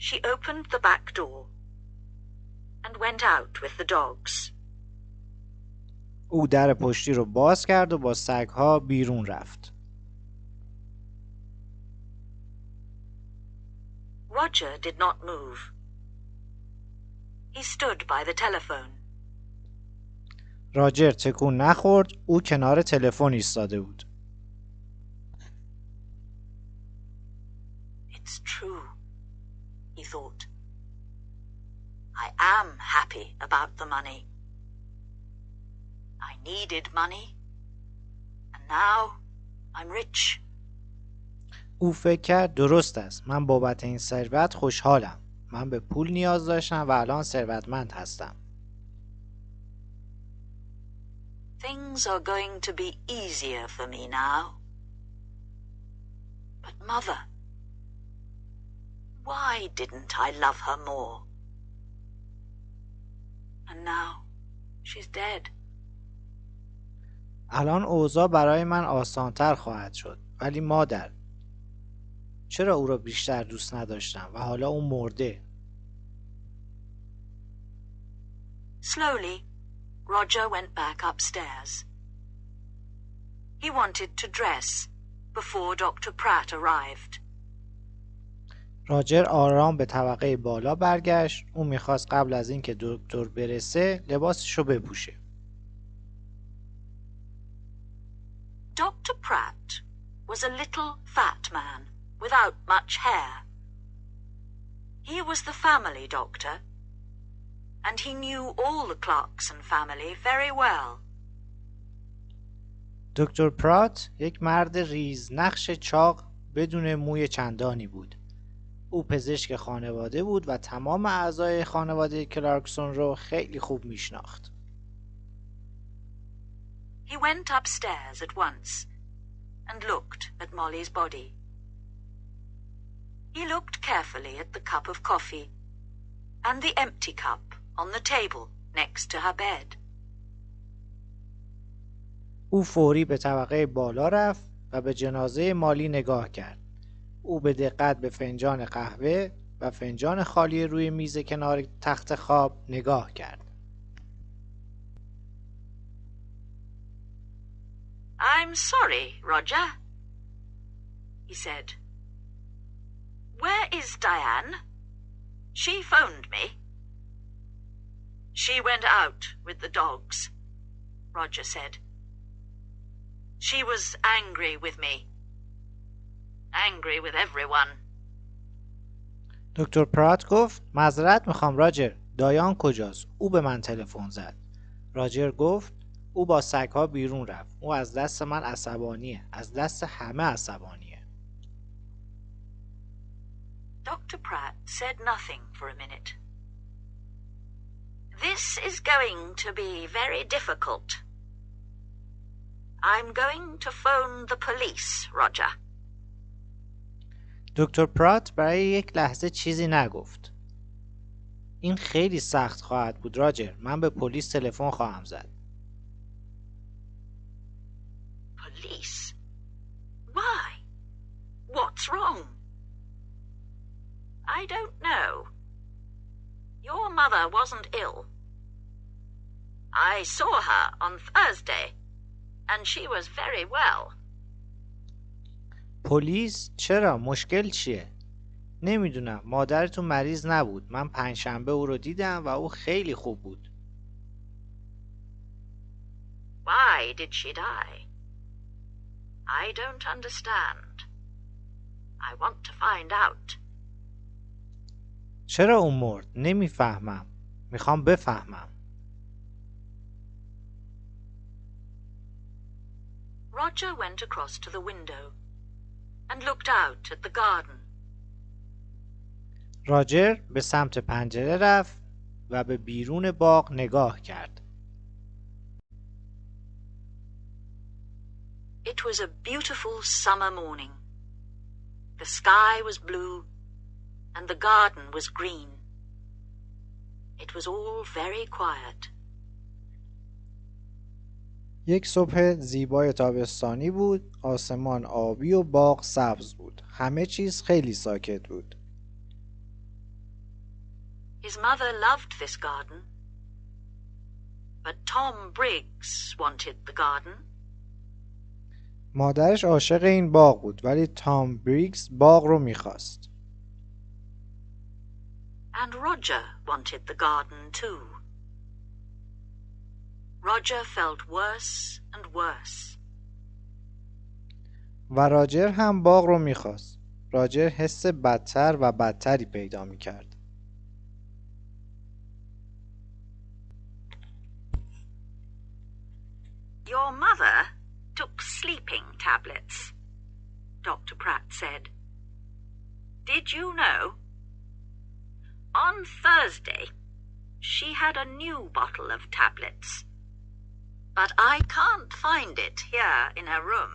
She opened the back door and went out with the dogs. او در پشتی رو باز کرد و با سگ‌ها بیرون رفت. Roger did not move. He stood by the telephone. راجر تکون نخورد. او کنار تلفن ایستاده بود. It's true, he thought. I am happy about the money. I needed money, and now I'm rich. او فکر کرد درست است. من بابت این ثروت خوشحالم. من به پول نیاز داشتم و الان ثروتمند هستم. Things are going to be easier for me now. But Mother, why didn't I love her more? And now she's dead. الان اوضاع برای من آسانتر خواهد شد. ولی مادر، چرا او را بیشتر دوست نداشتم و حالا او مرده؟ Slowly, Roger went back upstairs. He wanted to dress before Dr. Pratt arrived. راجر آرام به طبقه بالا برگشت. او میخواست قبل از اینکه دکتر برسه لباسشو بپوشه. Dr. Pratt was a little fat man without much hair. He was the family doctor, and he knew all the Clarkson family very well. دکتر پرات یک مرد ریز نقش چاق بدون موی چندانی بود. او پزشک خانواده بود و تمام اعضای خانواده کلارکسون رو خیلی خوب میشناخت. He went upstairs at once and looked at Molly's body. He looked carefully at the cup of coffee and the empty cup on the table next to her bed. او فوری به طبقه بالا رفت و به جنازه مالی نگاه کرد. او به دقت به فنجان قهوه و فنجان خالی روی میز کنار تخت خواب نگاه کرد. I'm sorry, Roger, he said. Where is Diane? She phoned me. She went out with the dogs, Roger said. She was angry with me. Angry with everyone. دکتر پرات گفت معذرت میخوام راجر. دایان کجاست؟ او به من تلفن زد. راجر گفت او با سگ‌ها بیرون رفت. او از دست من عصبانیه. از دست همه عصبانیه. Dr. Pratt said nothing for a minute. This is going to be very difficult. I'm going to phone the police, Roger. دکتر پرات برای یک لحظه چیزی نگفت. این خیلی سخت خواهد بود راجر. من به پلیس تلفن خواهم زد. Police? Why? What's wrong? I don't know. Your mother wasn't ill. I saw her on Thursday, and she was very well. پلیس؟ چرا؟ مشکل چیه؟ نمیدونم. مادرتون مریض نبود. من پنجشنبه او رو دیدم و او خیلی خوب بود. Why did she die? I don't understand. I want to find out. چرا اون مرد؟ نمیفهمم. میخوام بفهمم. Roger went across to the window and looked out at the garden. راجر به سمت پنجره رفت و به بیرون باغ نگاه کرد. It was a beautiful summer morning. The sky was blue and the garden was green. It was all very quiet. یک صبح زیبای تابستانی بود. آسمان آبی و باغ سبز بود. همه چیز خیلی ساکت بود. His mother loved this garden, but Tom Briggs wanted the garden. مادرش عاشق این باغ بود ولی تام بریگز باغ رو میخواست. And Roger wanted the garden too. Roger felt worse and worse. و راجر هم باغ رو میخواست. راجر حس بدتر و بدتری پیدا میکرد. Your mother took sleeping tablets, Dr. Pratt said. Did you know? On Thursday, she had a new bottle of tablets, but I can't find it here in her room.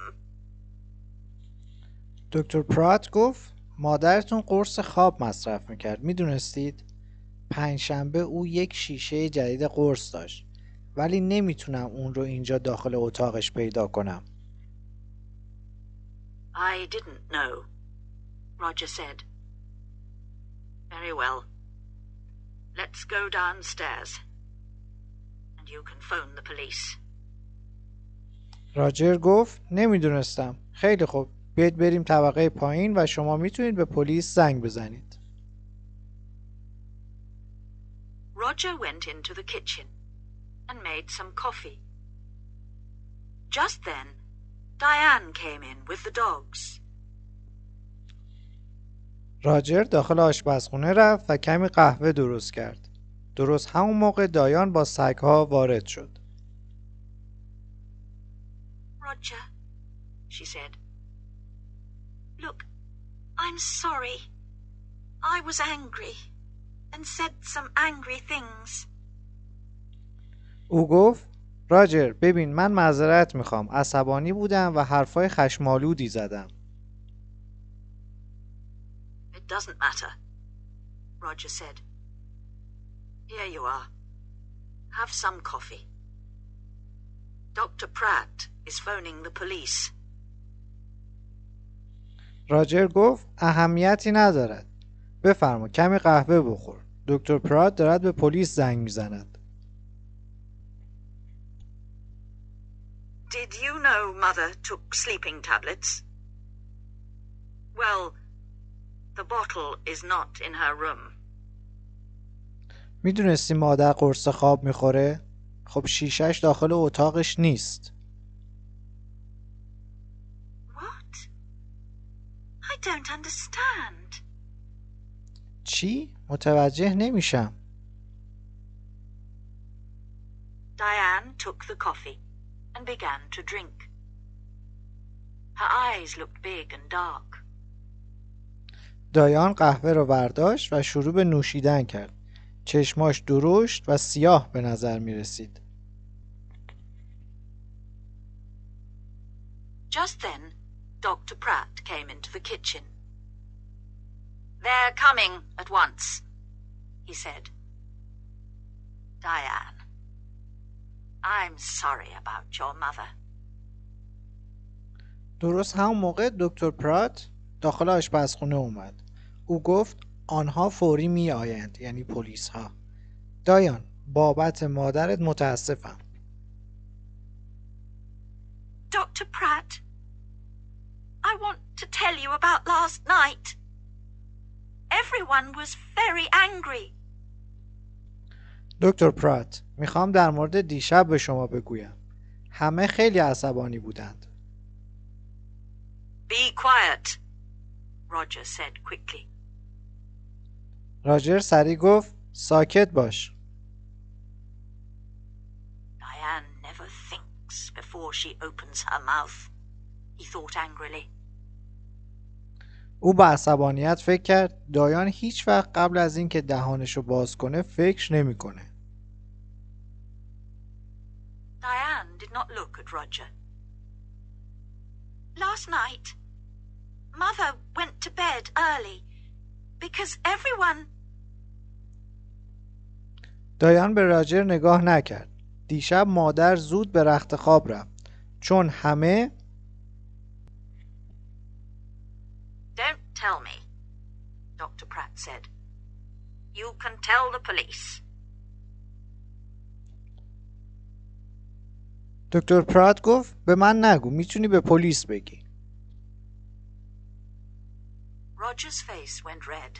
دکتر پرات گفت مادرتون قرص خواب مصرف میکرد. میدونستید؟ پنجشنبه او یک شیشه جدید قرص داشت ولی نمیتونم اون رو اینجا داخل اتاقش پیدا کنم. I didn't know, Roger said. Very well. Let's go downstairs and you can phone the police. راجر گفت نمیدونستم. خیلی خوب. بیاید بریم طبقه پایین و شما میتونید به پلیس زنگ بزنید. Roger went into the kitchen and made some coffee. Just then, Diane came in with the dogs. راجر داخل آشپزخونه رفت و کمی قهوه درست کرد. درست همون موقع دایان با سگ‌ها وارد شد. Roger, she said. Look, I'm sorry. I was angry and said some angry things. او گفت راجر ببین من معذرت میخوام. عصبانی بودم و حرفای خشمالودی زدم. It doesn't matter, Roger said. Here you are. Have some coffee. Dr. Pratt is phoning the police. راجر گفت اهمیتی ندارد. بفرما کمی قهوه بخور. دکتر پرات دارد به پلیس زنگ میزند. Did you know Mother took sleeping tablets? Well, the bottle is not in her room. میدونستی مادر قرص خواب میخوره؟ خب شیشش داخل اتاقش نیست. What? I don't understand. چی؟ متوجه نمیشم. Diane took the coffee and began to drink. Her eyes looked big and dark. دایان قهوه رو برداشت و شروع به نوشیدن کرد. چشماش درشت و سیاه به نظر می رسید. Just then, Dr. Pratt came into the kitchen. They're coming at once, he said. Diane, I'm sorry about your mother. درست همون موقع دکتر پرات داخل آشپزخونه اومد. او گفت آنها فوری می آیند، یعنی پلیس ها. دایان بابت مادرت متاسفم. Dr. Pratt, I want to tell you about last night. Everyone was very angry. دکتر پرات میخوام در مورد دیشب به شما بگویم. همه خیلی عصبانی بودند. Be quiet, Roger said quickly. راجر سریع گفت ساکت باش. Diane never thinks before she opens her mouth. he thought angrily. او با عصبانیت فکر کرد دایان هیچ وقت قبل از این که دهانشو باز کنه فکر نمی‌کنه. Diane did not look at Roger. Last night, Mother went to bed early because everyone... دایان به راجر نگاه نکرد. دیشب مادر زود به رخت خواب رفت چون همه Don't tell me, Dr. Pratt said. You can tell the police. دکتر پرات گفت به من نگو، میتونی به پلیس بگی. Roger's face went red.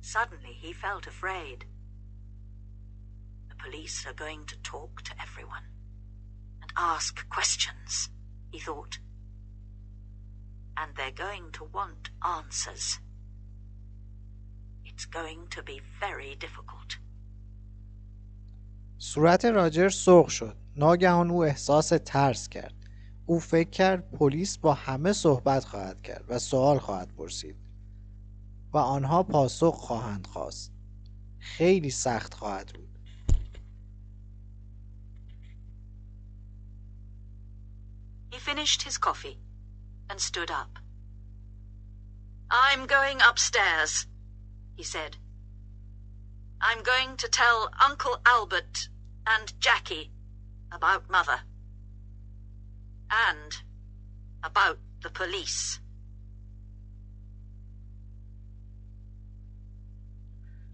Suddenly he felt afraid. The police are going to talk to everyone and ask questions, he thought. And they're going to want answers. It's going to be very difficult. صورت راجر سرخ شد. ناگهان او احساس ترس کرد. او فکر کرد پلیس با همه صحبت خواهد کرد و سوال خواهد پرسید و آنها پاسخ خواهند خواست. خیلی سخت خواهد بود. He finished his coffee and stood up. I'm going upstairs, he said. I'm going to tell Uncle Albert and Jackie about Mother. And about the police.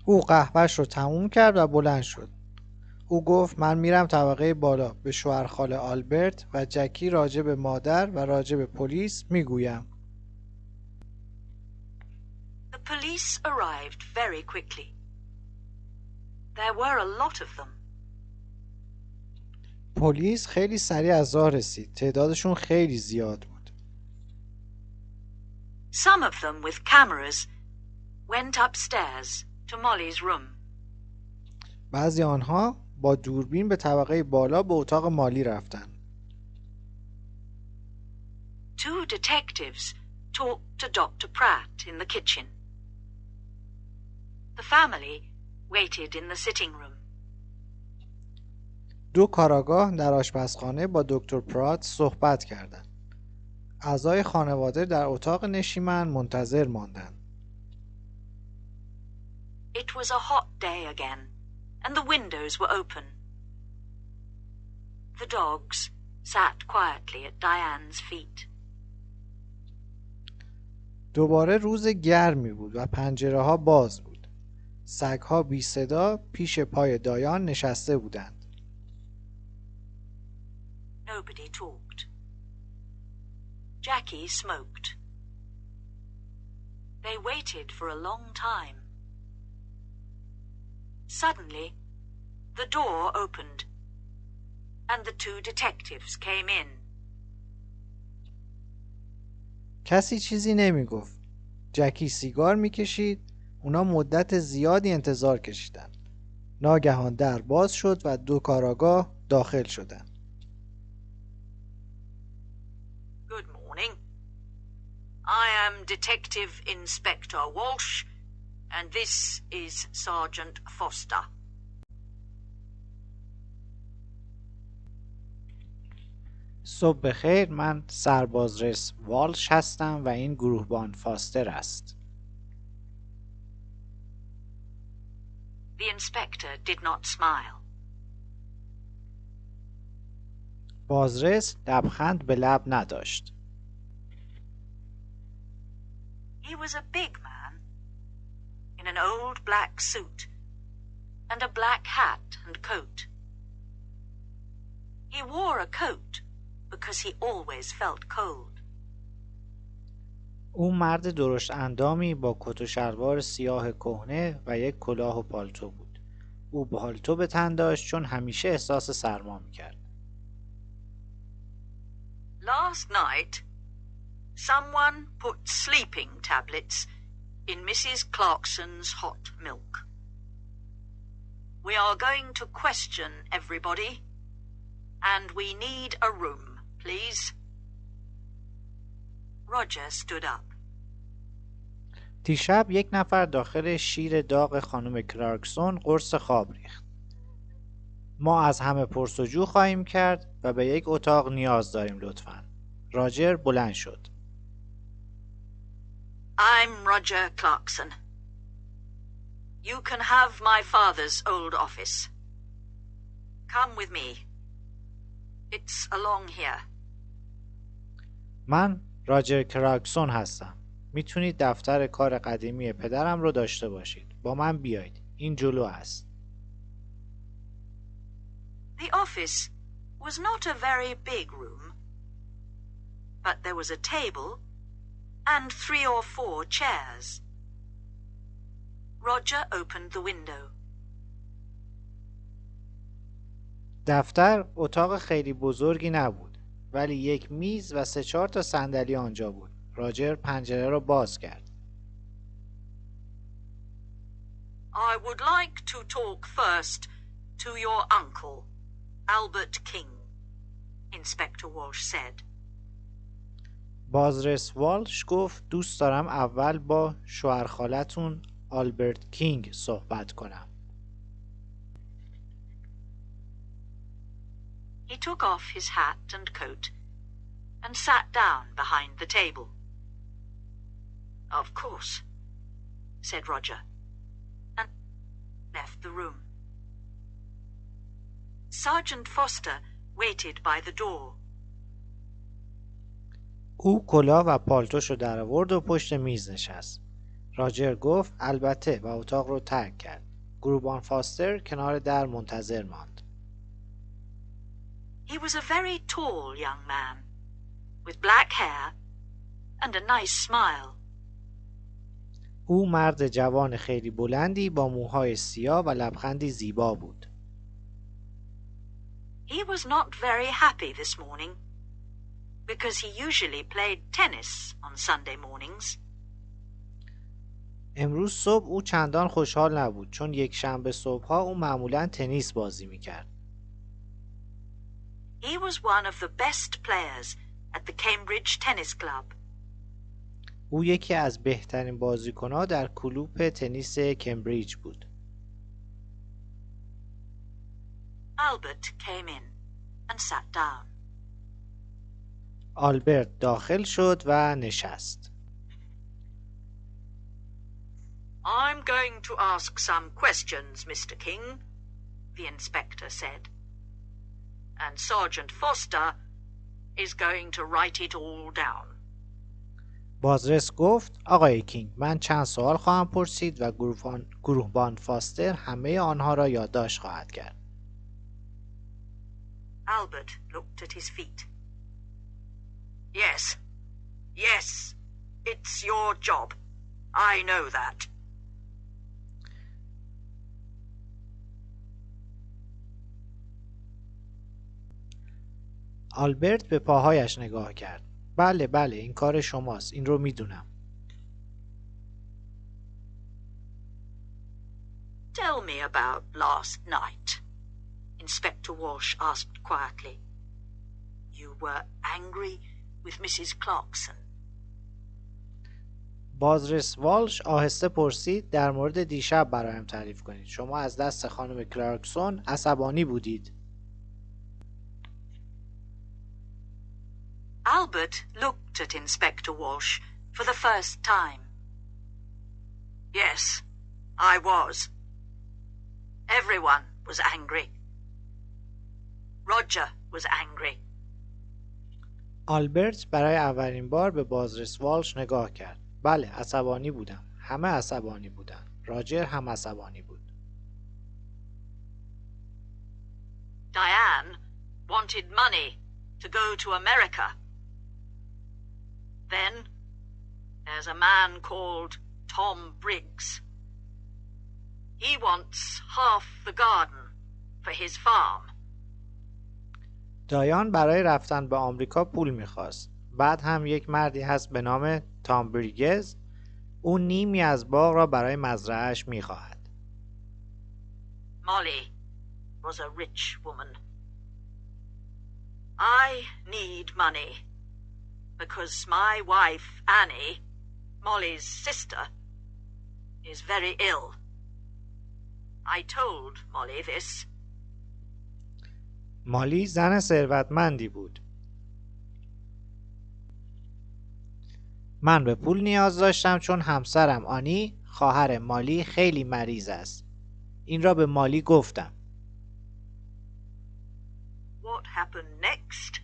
او قهوه‌اش رو تموم کرد و بلند شد. او گفت من میرم طبقه بالا به شوهرخاله آلبرت و جکی راجع به مادر و راجع به پلیس میگویم. The police arrived very quickly. There were a lot of them. پلیس خیلی سریع از راه رسید. تعدادشون خیلی زیاد بود. Some of them with cameras went upstairs to Molly's room. بعضی آنها با دوربین به طبقه بالا به اتاق مالی رفتن. Two detectives talked to Dr. Pratt in the kitchen. The family waited in the sitting room. دو کاراگاه در آشپزخانه با دکتر پرات صحبت کردند. اعضای خانواده در اتاق نشیمن منتظر ماندند. It was a hot day again, and the windows were open. The dogs sat quietly at Diane's feet. دوباره روز گرمی بود و پنجره ها باز بود. سگ ها بی صدا پیش پای دایان نشسته بودند. Nobody talked. Jackie smoked. They waited for a long time. Suddenly, the door opened, and the two detectives came in. کسی چیزی نمی گفت. جکی سیگار می کشید. اونا مدت زیادی انتظار کشیدن. ناگهان در باز شد و دو کاراگاه داخل شدند. Good morning. I am Detective Inspector Walsh, and this is Sergeant Foster. صبح بخیر، من سربازرس والش هستم و این گروهبان فاستر است. The inspector did not smile. بازرس لبخند به لب نداشت. He was a big man in an old black suit and a black hat and coat. He wore a coat because he always felt cold. او مرد درشت اندامی با کت و شلوار سیاه کهنه و یک کلاه و پالتو بود. او پالتو به تن داشت چون همیشه احساس سرما می‌کرد. Last night, someone put sleeping tablets in Mrs. Clarkson's hot milk. We are going to question everybody, and we need a room, please. Roger stood up. دیشب یک نفر داخل شیر داغ خانم کلارکسون قرص خواب ریخت. ما از همه پرسجو خواهیم کرد و به یک اتاق نیاز داریم لطفاً. راجر بلند شد. I'm Roger Clarkson. You can have my father's old office. Come with me. It's along here. من راجر کلارکسون هستم. میتونید دفتر کار قدیمی پدرم رو داشته باشید. با من بیایید. این جلو است. The office was not a very big room, but there was a table and 3 or 4 chairs. Roger opened the window. دفتر اتاق خیلی بزرگی نبود، ولی یک میز و 3-4 تا صندلی آنجا بود. راجر پنجره را باز کرد. I would like to talk first to your uncle, Albert King, Inspector Walsh said. بازرس والش گفت دوست دارم اول با شوهرخالتون آلبرت کینگ صحبت کنم. He took off his hat and coat and sat down behind the table. Of course, said Roger, and left the room. Sergeant Foster waited by the door. او کلاه و پالتوشو در آورد و پشت میز نشست. راجر گفت البته و اتاق رو ترک کرد. گروبان فاستر کنار در منتظر ماند. He was a very tall young man with black hair and a nice smile. او مرد جوان خیلی بلندی با موهای سیاه و لبخندی زیبا بود. He was not very happy this morning because he usually played tennis on Sunday mornings. امروز صبح او چندان خوشحال نبود چون یک شنبه صبحها او معمولاً تنیس بازی میکرد. He was one of the best players at the Cambridge Tennis Club. او یکی از بهترین بازیکنان در کلوپ تنیس کمبریج بود. Albert came in and sat down. آلبرت داخل شد و نشست. I'm going to ask some questions, Mr. King, the inspector said. And Sergeant Foster is going to write it all down. بازرس گفت آقای کینگ من چند سوال خواهم پرسید و گروهبان فاستر همه آنها را یادداشت خواهد کرد. Albert looked at his feet. Yes, yes, it's your job. I know that. آلبرت به پاهایش نگاه کرد. بله بله این کار شماست. این رو میدونم. Tell me about last night, Inspector Walsh asked quietly. You were angry with Mrs. Clarkson. بازرس والش آهسته پرسید در مورد دیشب برایم تعریف کنید. شما از دست خانم کلارکسون عصبانی بودید. Albert looked at Inspector Walsh for the first time. Yes, I was. Everyone was angry. Roger was angry. آلبرت برای اولین بار به بازرس والش نگاه کرد. بله عصبانی بودم. همه عصبانی بودن. راجر هم عصبانی بود. Diane wanted money to go to America. Then there's a man called Tom Briggs. He wants half the garden for his farm. دایان برای رفتن به آمریکا پول میخواست. بعد هم یک مردی هست به نام تام بریگز. او نیمی از باغ را برای مزرعه‌اش میخواهد. Molly was a rich woman. I need money. because my wife, Annie, Molly's sister, is very ill. I told Molly this. مالی زن ثروتمندی بود. من به پول نیاز داشتم چون همسرم آنی، خواهر مالی، خیلی مریض است. این را به مالی گفتم. What happened next?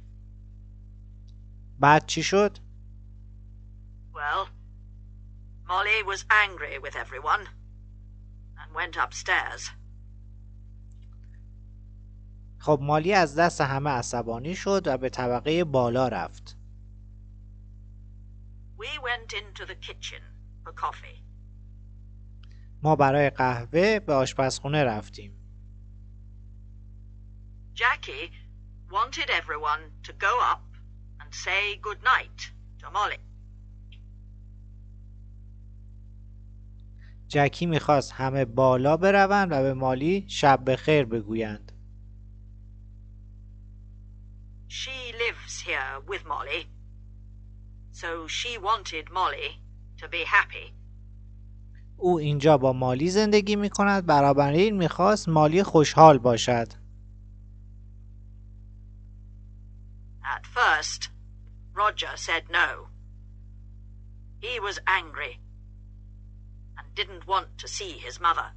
بعد چی شد؟ Well, Molly was angry with everyone and went upstairs. خب مالی از دست همه عصبانی شد و به طبقه بالا رفت. We went into the kitchen for coffee. ما برای قهوه به آشپزخونه رفتیم. Jackie wanted everyone to go up and say good night to Molly. جکی میخواست همه بالا بروند و به مالی شب بخیر بگویند. She lives here with Molly, so she wanted Molly to be happy. او اینجا با مالی زندگی میکند، بنابراین میخواست مالی خوشحال باشد. At first, Roger said no. He was angry and didn't want to see his mother.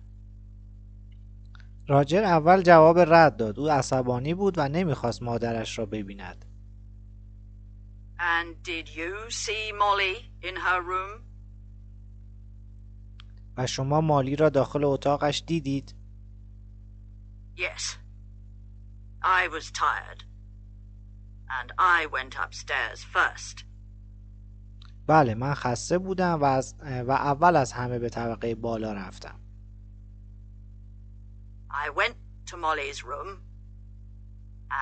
راجر اول جواب رد داد. او عصبانی بود و نمیخواست مادرش را ببیند. And did you see Molly in her room? و شما مالی را داخل اتاقش دیدید؟ Yes. I was tired, and I went upstairs first. بله من خسته بودم و اول از همه به طبقه بالا رفتم. I went to Molly's room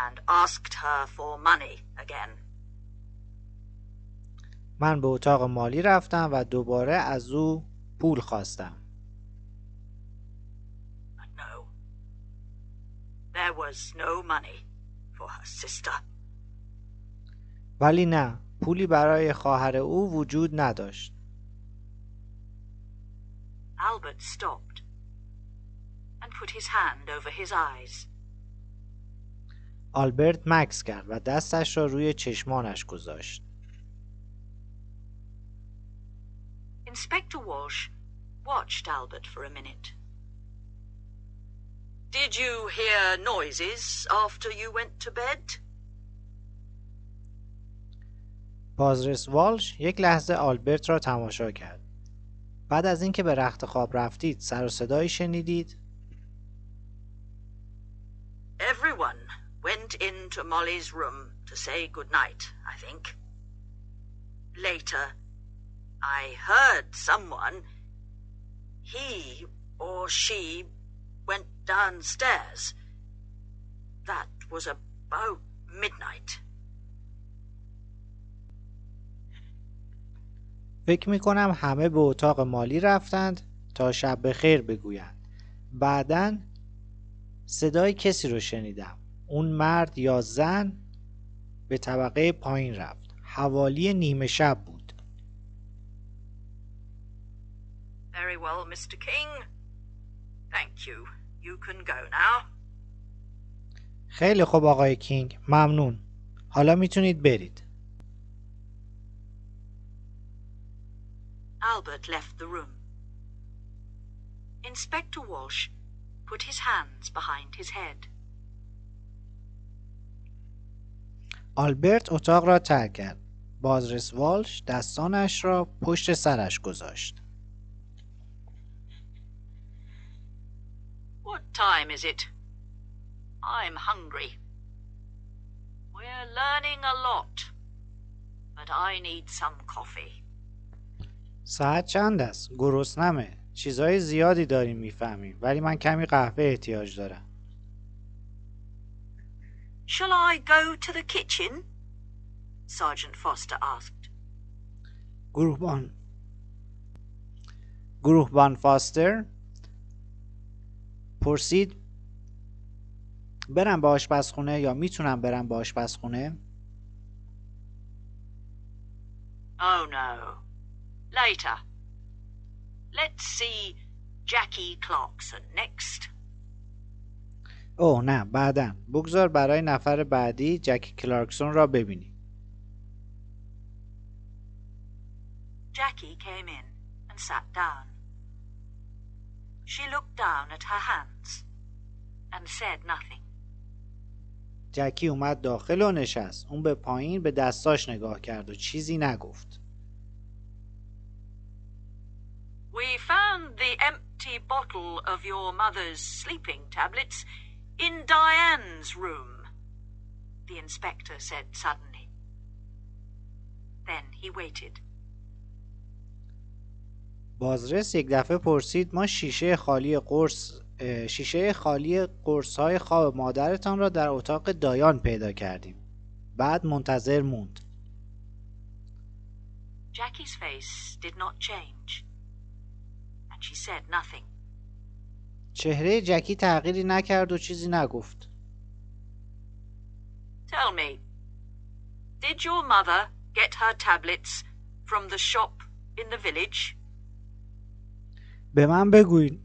and asked her for money again. من به اتاق مالی رفتم و دوباره از او پول خواستم. But no. There was no money for her sister. ولی نه، پولی برای خواهر او وجود نداشت. Albert stopped and put his hand over his eyes. آلبرت مکث کرد و دستش را روی چشمانش گذاشت. Inspector Walsh watched Albert for a minute. Did you hear noises after you went to bed? بازرس والش یک لحظه آلبرت را تماشا کرد. بعد از اینکه به رخت خواب رفتید سر و صدایی شنیدید؟ Everyone went into Molly's room to say good night, I think. Later, I heard someone, he or she, went downstairs. That was about midnight. فکر می کنم همه به اتاق مالی رفتند تا شب بخیر بگویند. بعداً صدای کسی رو شنیدم. اون مرد یا زن به طبقه پایین رفت. حوالی نیمه شب بود. Very well, Mr. King. Thank you. You can go now. خیلی خوب آقای کینگ، ممنون. حالا میتونید برید. Albert left the room. Inspector Walsh put his hands behind his head. آلبرت اتاق را ترک کرد. بازرس والش دستانش را پشت سرش گذاشت. What time is it? I'm hungry. We're learning a lot, but I need some coffee. ساعت چند است؟ گرسنمه. چیزهای زیادی داریم میفهمیم ولی من کمی قهوه احتیاج دارم. Shall I go to the kitchen? Sergeant Foster asked. گروهبان فاستر پرسید برم به آشپزخونه یا میتونم برم به آشپزخونه؟ Oh no. Later. Let's see Jackie Clarkson next. اوه نه، بعداً. بگذار برای نفر بعدی جکی کلارکسون را ببینیم. Jackie came in and sat down. She looked down at her hands and said nothing. جکی اومد داخل و نشست. اون به پایین به دستاش نگاه کرد و چیزی نگفت. We found the empty bottle of your mother's sleeping tablets in Diane's room, the inspector said suddenly. Then he waited. بازرس یک دفعه پرسید ما شیشه خالی قرص‌های خواب مادرتان را در اتاق دایان پیدا کردیم. بعد منتظر موند. Jackie's face did not change, and she said nothing. چهره جکی تغییری نکرد و چیزی نگفت. Tell me, did your mother get her tablets from the shop in the village? به من بگوین.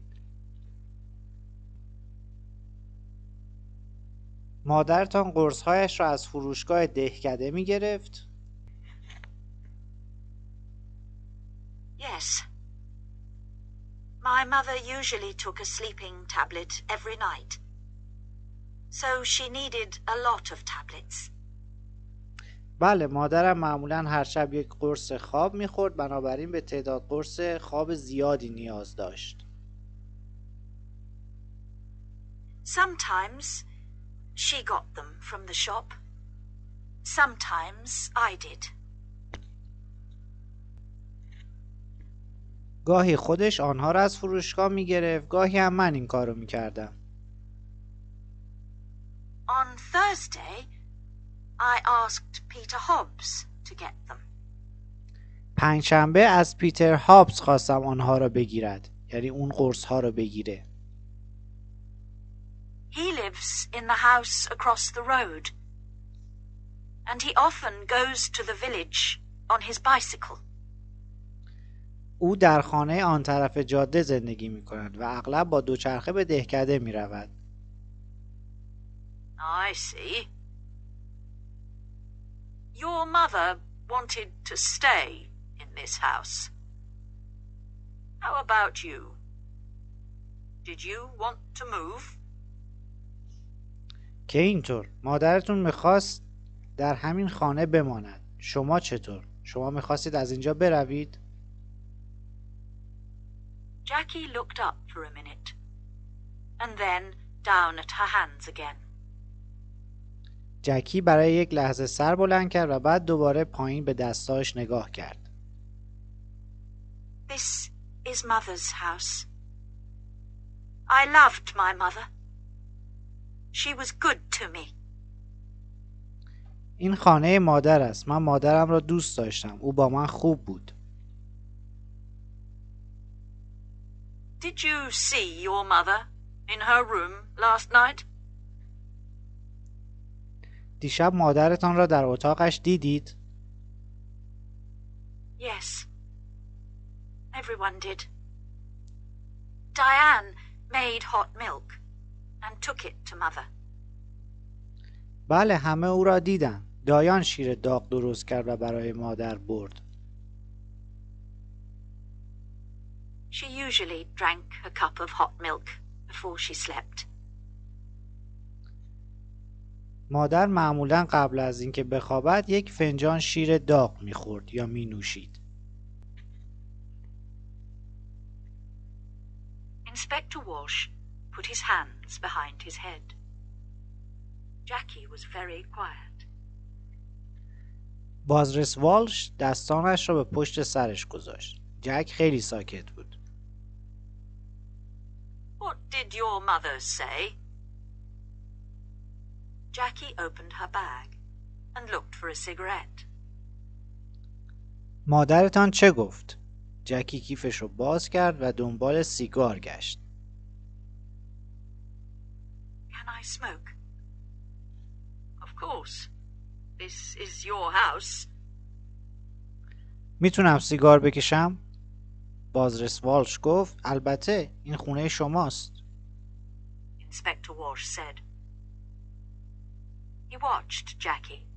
مادرتان قرص‌هایش را از فروشگاه دهکده می گرفت؟ Yes. My mother usually took a sleeping tablet every night. So she needed a lot of tablets. بله، مادرم معمولاً هر شب یک قرص خواب می‌خورد، بنابراین به تعداد قرص خواب زیادی نیاز داشت. Sometimes she got them from the shop. Sometimes I did. گاهی خودش آنها را از فروشگاه می‌گرفت، گاهی هم من این کارو می‌کردم. On Thursday, I asked Peter Hobbs to get them. پنجشنبه از پیتر هابز خواستم آنها را بگیرد، یعنی اون قرص‌ها را بگیره. He lives in the house across the road, and he often goes to the village on his bicycle. او در خانه آن طرف جاده زندگی می‌کند و اغلب با دوچرخه به دهکده می‌رود. I see. Your mother wanted to stay in this house. How about you? Did you want to move? که اینطور مادرتون می‌خواست در همین خانه بماند. شما چطور؟ شما می‌خواستید از اینجا بروید؟ Jackie looked up for a minute, and then down at her hands again. جکی برای یک لحظه سر بلند کرد و بعد دوباره پایین به دستاش نگاه کرد. This is Mother's house. I loved my mother. She was good to me. این خانه مادر است. من مادرم را دوست داشتم. او با من خوب بود. Did you see your mother in her room last night? دیشب مادرتان را در اتاقش دیدید؟ Yes. Everyone did. Diane made hot milk and took it to Mother. بله، همه او را دیدن. دایان شیر داغ درست کرد و برای مادر برد. She usually drank a cup of hot milk before she slept. مادر معمولاً قبل از اینکه بخوابد یک فنجان شیر داغ می‌خورد یا می‌نوشید. Inspector Walsh put his hands behind his head. Jackie was very quiet. بازرس والش دستانش را به پشت سرش گذاشت. جک خیلی ساکت بود. What did your mother say? Jackie opened her bag and looked for a cigarette. مادرتان چه گفت؟ جکی کیفش رو باز کرد و دنبال سیگار گشت. Can I smoke? Of course. This is your house. میتونم سیگار بکشم؟ بازرس والش گفت البته، این خونه شماست. Inspector Walsh said. He watched Jackie.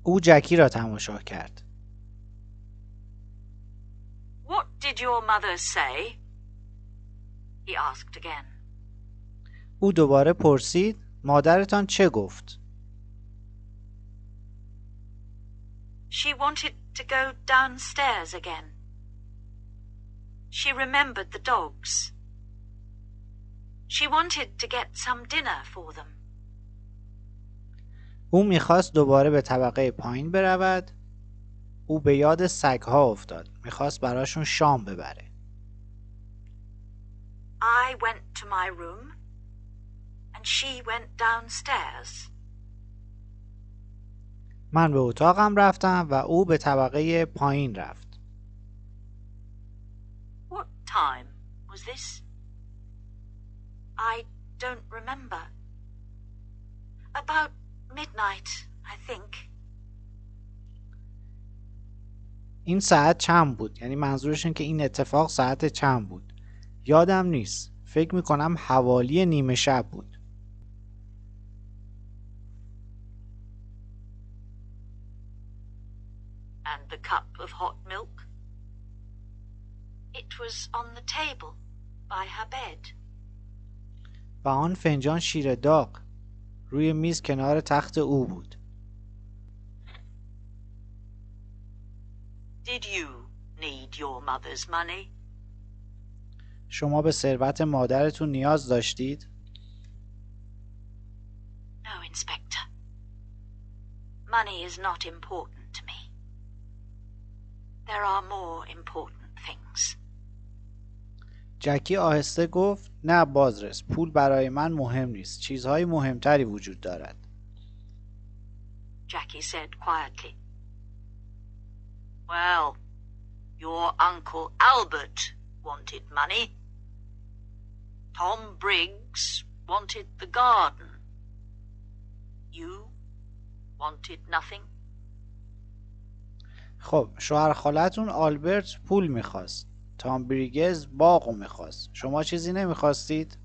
او جکی را تماشا کرد. What did your mother say? He asked again. او دوباره پرسید مادرتان چه گفت؟ She wanted to go downstairs again. She remembered the dogs. She wanted to get some dinner for them. او میخواست دوباره به طبقه پایین برود. او به یاد سگ‌ها افتاد. میخواست براشون شام ببره. I went to my room and she went downstairs. من به اتاقم رفتم و او به طبقه پایین رفت. What time was this? I don't remember. About midnight, I think. این ساعت چند بود؟ یعنی منظورش این که این اتفاق ساعت چند بود؟ یادم نیست. فکر میکنم حوالی نیمه شب بود. And the cup of hot milk? It was on the table by her bed. و آن فنجان شیر داغ روی میز کنار تخت او بود. Did you need your mother's money? شما به ثروت مادرتون نیاز داشتید؟ No, Inspector. Money is not important to me. There are more important things. جکی آهسته گفت نه بازرس، پول برای من مهم نیست. چیزهای مهمتری وجود دارد. Jackie said quietly. Well, your Uncle Albert wanted money. Tom Briggs wanted the garden. You wanted nothing. خب شوهر خالتون آلبرت پول میخواست. تام بریگز باغو میخواست. شما چیزی نمیخواستید؟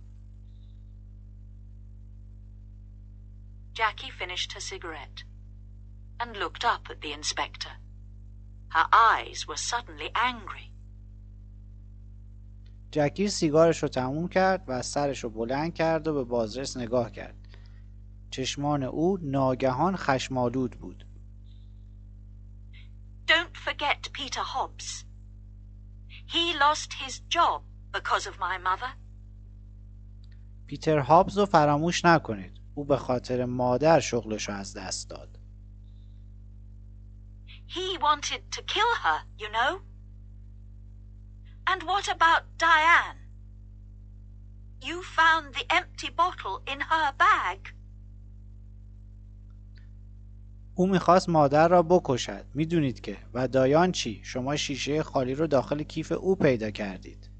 Jackie finished her cigarette and looked up at the inspector. Her eyes were suddenly angry. جکی سیگارش رو تموم کرد و سرش رو بلند کرد و به بازرس نگاه کرد. چشمان او ناگهان خشمالود بود. Don't forget Peter Hobbs. He lost his job because of my mother. پیتر هابز رو فراموش نکنید. او به خاطر مادر شغلش رو از دست داد. He wanted to kill her, you know. And what about Diane? You found the empty bottle in her bag. او میخواست مادر را بکشد. میدونید که. و دایان چی؟ شما شیشه خالی رو داخل کیف او پیدا کردید.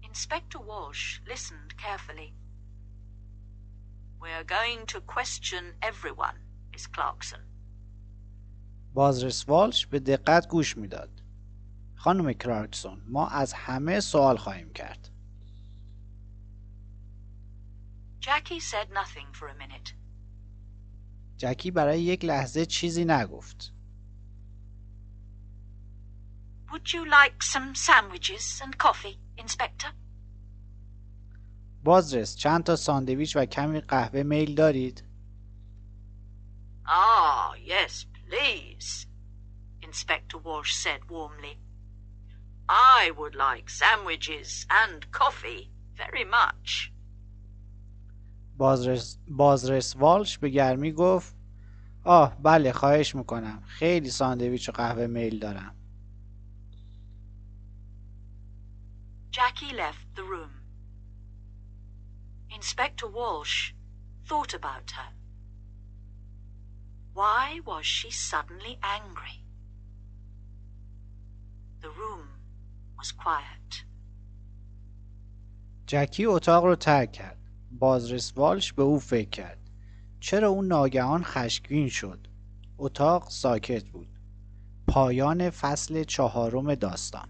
Inspector Walsh listened carefully. We're going to question everyone, Miss Clarkson. بازرس والش به دقت گوش میداد. خانم کلارکسون، ما از همه سوال خواهیم کرد. Jackie said nothing for a minute. جکی برای یک لحظه چیزی نگفت. Would you like some sandwiches and coffee, Inspector? بازرس، چند تا ساندویچ و کمی قهوه میل دارید؟ Ah, yes, please, Inspector Walsh said warmly. I would like sandwiches and coffee very much. بازرس والش به گرمی گفت آه بله خواهش میکنم. خیلی ساندویچ و قهوه میل دارم. Jackie left the room. Inspector Walsh thought about her. Why was she suddenly angry? The room was quiet. جکی اتاق رو ترک کرد. بازرس والش به او فکر کرد. چرا او ناگهان خشمگین شد؟ اتاق ساکت بود. پایان فصل 4 داستان.